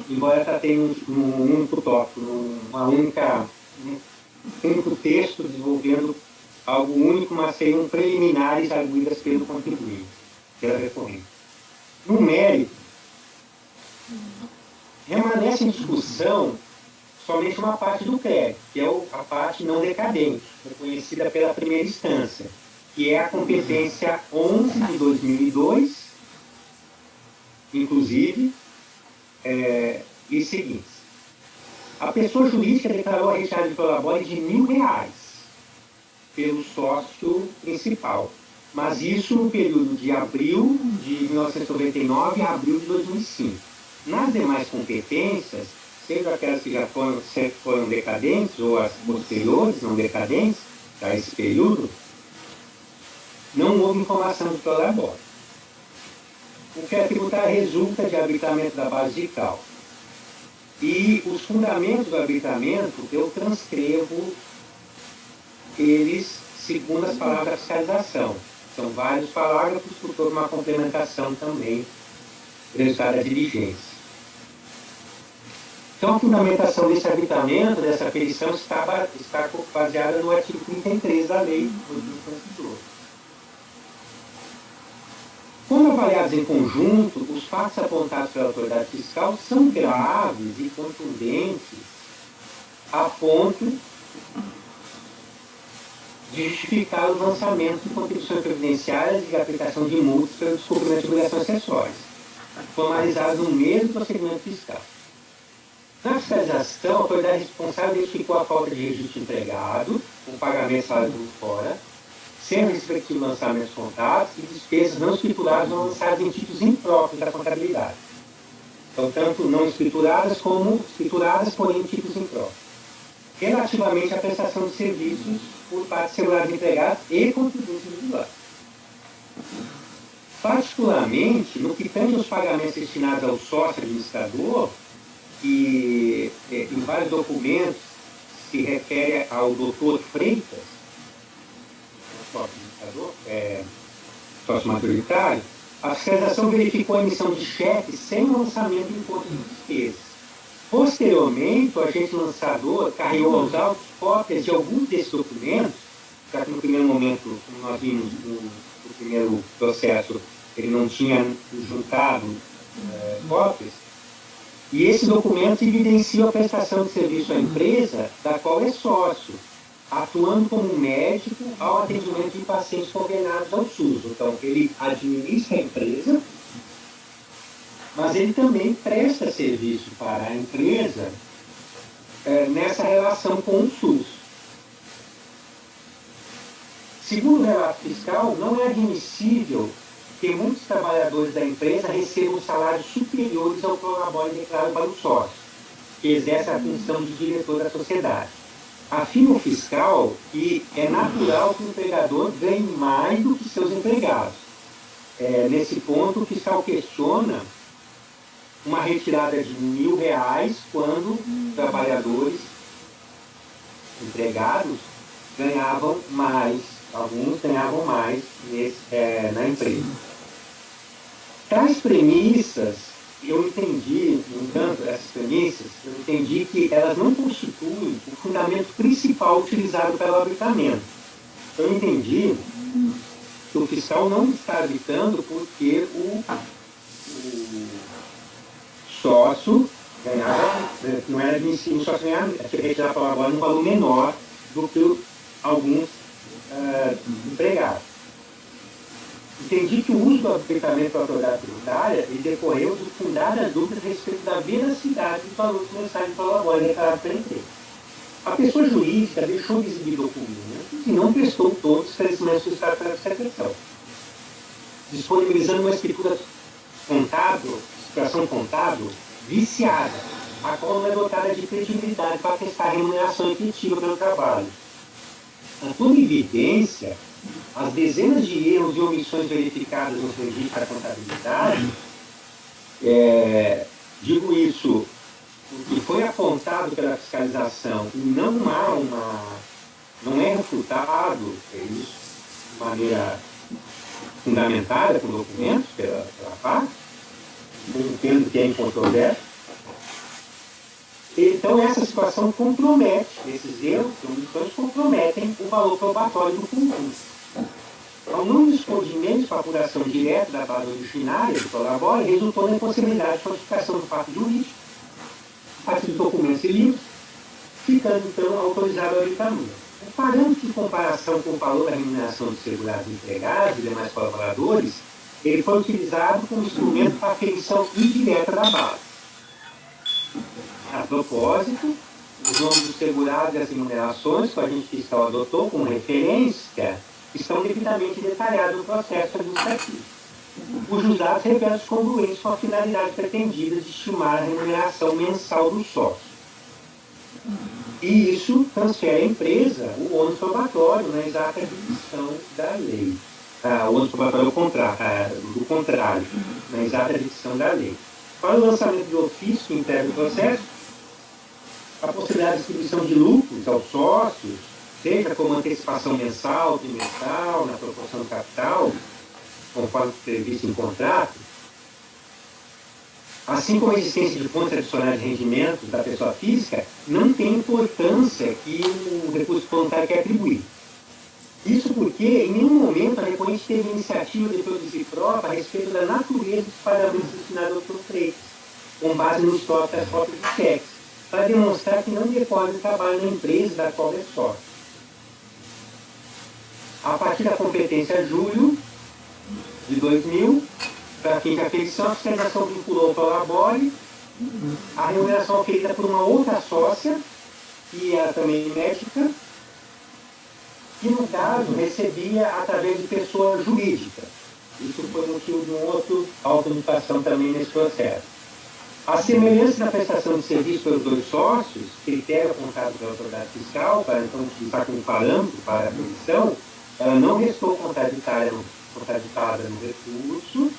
Embora tratei num único tópico, um único texto desenvolvendo algo único, mas seriam preliminares arguidas pelo contribuinte, pela recorrente. No mérito, permanece em discussão somente uma parte do crédito, que é a parte não decadente, reconhecida pela primeira instância, que é a competência 11 de 2002, inclusive, e seguintes. A pessoa jurídica declarou a retirada de prolabore de R$1.000 pelo sócio principal, mas isso no período de abril de 1999 a abril de 2005. Nas demais competências, seja aquelas que já foram decadentes ou as posteriores, não decadentes, a esse período, não houve informação de prolabore. O crédito tributário resulta de habilitamento da base de cálculo. E os fundamentos do habilitamento, eu transcrevo eles segundo as palavras da fiscalização. São vários parágrafos, por toda uma complementação também resultado da diligência. Então, a fundamentação desse habilitamento, dessa aferição, está baseada no artigo 33 da Lei do Constituidor. Quando avaliados em conjunto, os fatos apontados pela autoridade fiscal são graves e contundentes a ponto de justificar o lançamento de contribuições previdenciárias e a aplicação de multas pelo descumprimento de obrigações acessórias, formalizadas no mesmo procedimento fiscal. Na fiscalização, a autoridade responsável identificou a falta de registro empregado, o pagamento de salário por fora, sem respectivos lançamentos contábeis e despesas não escrituradas ou lançadas em títulos impróprios da contabilidade. Então, tanto não escrituradas como escrituradas, porém em títulos impróprios. Relativamente à prestação de serviços por parte de segurados empregados e contribuintes individuais. Particularmente, no que tange aos pagamentos destinados ao sócio administrador, que em vários documentos se refere ao doutor Freitas, sócio majoritário, A fiscalização verificou a emissão de cheques sem lançamento de imposto de despesas. Posteriormente, o agente lançador carregou aos autos cópias de alguns desses documentos, já que no primeiro momento, como nós vimos no primeiro processo, ele não tinha juntado cópias, e esses documentos evidenciam a prestação de serviço à empresa da qual é sócio, atuando como médico ao atendimento de pacientes condenados ao SUS. Então, ele administra a empresa, mas ele também presta serviço para a empresa nessa relação com o SUS. Segundo o relato fiscal, não é admissível que muitos trabalhadores da empresa recebam salários superiores ao prolabore declarado para o sócio, que exerce a função de diretor da sociedade. Afirma o fiscal que é natural que o empregador ganhe mais do que seus empregados. Nesse ponto, o fiscal questiona uma retirada de R$ 1.000 quando trabalhadores empregados ganhavam mais, alguns ganhavam mais na empresa. Tais premissas, eu entendi, no entanto, essas premissas, eu entendi que elas não constituem o fundamento principal utilizado pelo arbitramento. Eu entendi que o fiscal não está arbitrando porque o sócio ganhava, não era admissível, o sócio ganhava, retirar para agora um valor menor do que alguns empregados. Entendi que o uso do arbitramento da autoridade tributária decorreu de fundadas dúvidas a respeito da veracidade dos valores mensais de prolabore declarado pela empresa. A pessoa jurídica deixou de exibir documentos e não prestou todos os esclarecimentos solicitados pela secreção, disponibilizando uma escritura contábil, situação contábil viciada, a qual não é dotada de credibilidade para atestar a remuneração efetiva pelo trabalho. A toda evidência, as dezenas de erros e omissões verificadas nos registros da contabilidade, digo isso, o que foi apontado pela fiscalização e não é refutado, isso de maneira fundamentada por documentos, pela parte, entendo que é incontroverso. Então, essa situação compromete, esses erros e omissões comprometem o valor probatório do concurso. Ao não dispor de meios para apuração direta da base originária do prolabore, resultou na impossibilidade de falsificação do fato jurídico, a partir dos documentos e livros, ficando, então, autorizado o arbitramento. O parâmetro de comparação com o valor da remuneração dos segurados empregados e demais colaboradores, ele foi utilizado como instrumento para aferição indireta da base. A propósito, os nomes dos segurados e as remunerações que o agente fiscal adotou como referência estão devidamente detalhados no processo administrativo, cujos dados revelam-se congruentes com a finalidade pretendida de estimar a remuneração mensal do sócio. E isso transfere à empresa o ônus probatório na exata dicção da lei. O ônus probatório do contrário, na exata dicção da lei. Para o lançamento do ofício que integra o processo, a possibilidade de distribuição de lucros aos sócios, seja como antecipação mensal, trimestral, na proporção do capital, conforme previsto em contrato, assim como a existência de fontes adicionais de rendimentos da pessoa física, não tem importância que o recurso voluntário quer atribuir. Isso porque, em nenhum momento, a recorrente teve iniciativa de produzir prova a respeito da natureza dos pagamentos destinados aos sofreiros, com base no estoque das cópias de cheques, para demonstrar que não decorre do trabalho na empresa da qual é sócio. A partir da competência julho de 2000, para fins de aferição, a fiscalização vinculou ao prolabore a remuneração feita por uma outra sócia, que era também médica, que, no caso, recebia através de pessoa jurídica. Isso foi motivo de uma outra automutação também nesse processo. A semelhança da prestação de serviço pelos dois sócios, critério apontado pela autoridade fiscal, para então utilizar como parâmetro para a aferição, ela não restou contraditada no recurso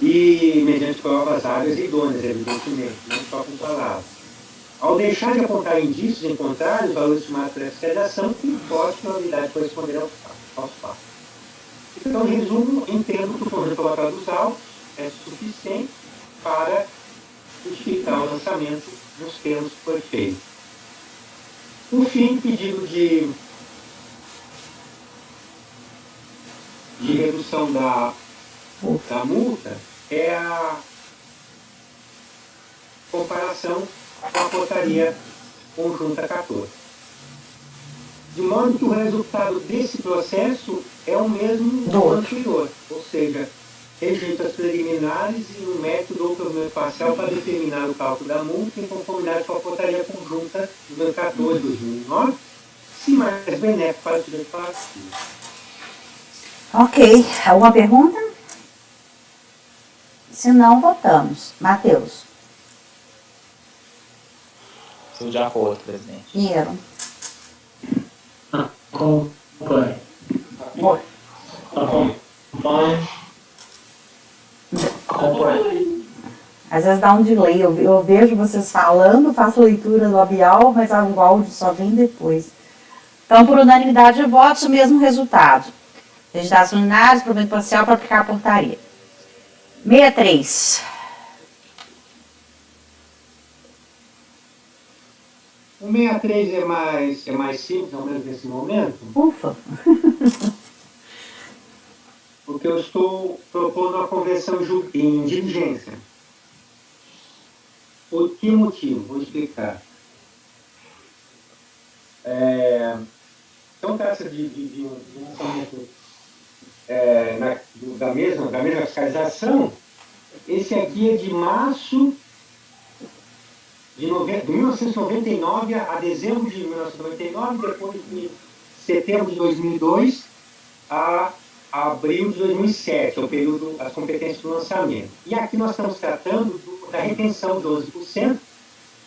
e mediante provas hábeis e idôneas, evidentemente, não só com palavras. Ao deixar de apontar indícios em contrário, os valores estimados pela fiscalização, que pode, na unidade, corresponder aos fatos. Então, em resumo, entendo que o conjunto relatório dos autos é suficiente para justificar o lançamento nos termos que foi feito. Por fim, pedido de redução da multa é a comparação com a portaria conjunta 14. De modo que o resultado desse processo é o mesmo do anterior, ou seja, rejeita as preliminares e um método ou provimento parcial para determinar o cálculo da multa em conformidade com a portaria conjunta número 14 de 2009, se mais benéfico para o direito passivo. Ok. Alguma pergunta? Se não, votamos. Matheus. Estou de acordo, presidente. Pinheiro. Acompanhe. Oi. Acompanhe. Às vezes dá um delay. Eu vejo vocês falando, faço leitura labial, mas o áudio só vem depois. Então, por unanimidade de votos, o mesmo resultado. Registrados preliminares, provimento parcial para aplicar a portaria. 63. O 63 é mais simples, ao menos nesse momento, Ufa. porque eu estou propondo uma conversão em diligência. Por que motivo? Vou explicar. Então, trata-se de um lançamento da mesma fiscalização. Esse aqui é de março de 1999 a dezembro de 1999, depois de setembro de 2002 a abril de 2007, é o período, as competências do lançamento. E aqui nós estamos tratando da retenção de 12%,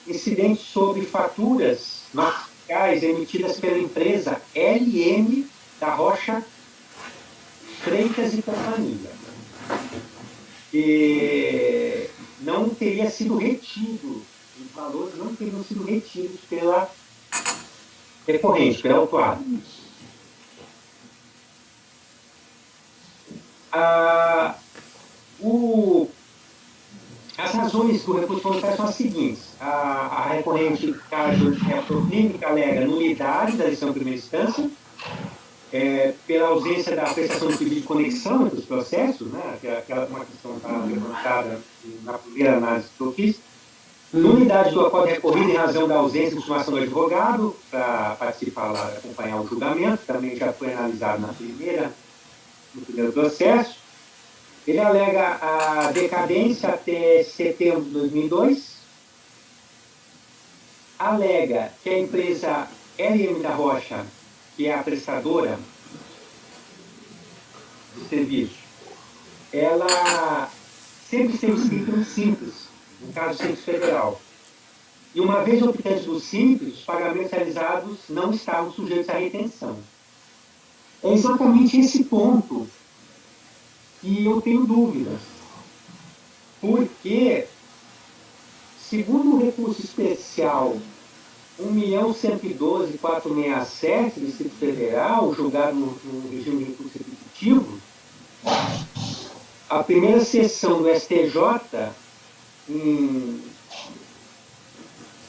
incidente sobre faturas fiscais emitidas pela empresa LM da Rocha Freitas e Companhia, que não teria sido retido, os valores não teriam sido retidos pela recorrente, pela autuada. As razões do recurso voluntário são as seguintes. A recorrente, caso proclínica, alega nulidade da decisão de primeira instância, pela ausência da prestação de pedido de conexão entre os processos, né, que é uma questão está levantada na primeira análise que eu fiz. Nulidade do acordo recorrido em razão da ausência de intimação do advogado para participar lá, acompanhar o julgamento, também já foi analisado no primeiro processo. Ele alega a decadência até setembro de 2002, alega que a empresa LM da Rocha, que é a prestadora de serviço, ela sempre esteve inscrita no Simples, no caso Simples Federal. E uma vez obtente do Simples, os pagamentos realizados não estavam sujeitos à retenção. É exatamente esse ponto que eu tenho dúvidas. Porque, segundo o recurso especial 1.112.467 do Distrito Federal, julgado no regime de recurso repetitivo, a primeira sessão do STJ, em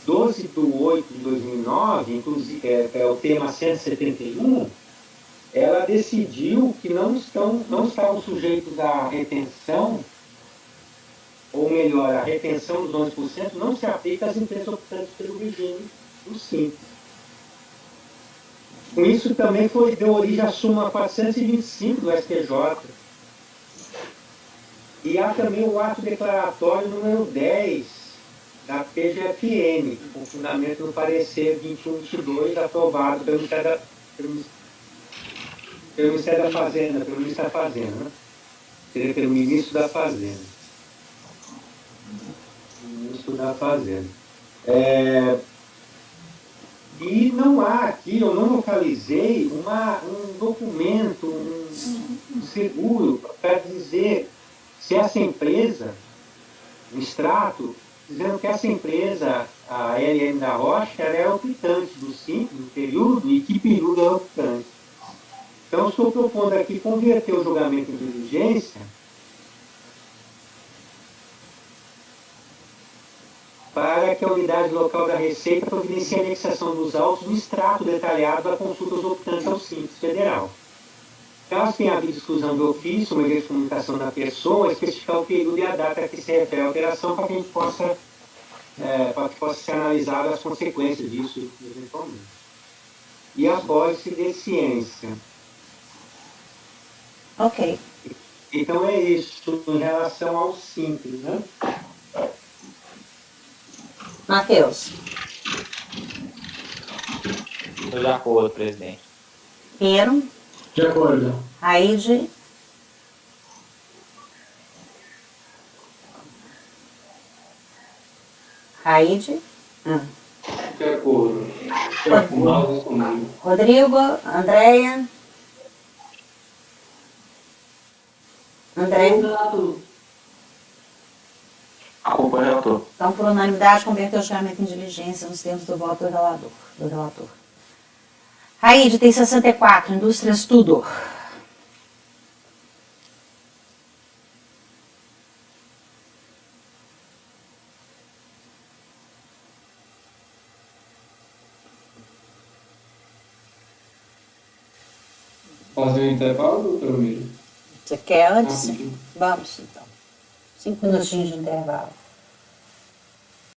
12 de 8 de 2009, inclusive, é o tema 171, ela decidiu que não estavam sujeitos à retenção, ou melhor, a retenção dos 11% não se aplica às empresas optantes pelo regime do Simples. Com isso também deu origem à súmula 425 do STJ. E há também o ato declaratório número 10 da PGFN, com fundamento no parecer 2122, aprovado pelo Ministério da Fazenda, pelo Ministro da Fazenda, né? Seria pelo Ministro da Fazenda. Ministro da Fazenda. E não há aqui, eu não localizei um documento, um seguro para dizer se essa empresa, um extrato, dizendo que essa empresa, a LM da Rocha, ela é optante do Simples, do período, e que período é optante. Então, estou propondo aqui converter o julgamento em diligência para que a unidade local da Receita providencie a anexação dos autos no extrato detalhado da consulta aos optantes ao Simples Federal. Caso tenha havido exclusão do ofício, uma vez de comunicação da pessoa, especificar o período e a data a que se refere a alteração para que a gente possa, para que possa ser analisada as consequências disso eventualmente. E a apólice de ciência. Ok. Então é isso em relação ao Simples, né? Matheus. Estou de acordo, presidente. Piero. De acordo. Raide. Raide. De acordo. De acordo comigo. Rodrigo. Andréia. André. Relator. Acompanho o relator. Então, por unanimidade, converteu o julgamento em diligência nos termos do voto do relator. Raide, tem 64, Indústrias Tudor. Fazer um intervalo, doutor Miro? Você quer antes? Rapidinho. Vamos, então. 5 minutinhos de intervalo.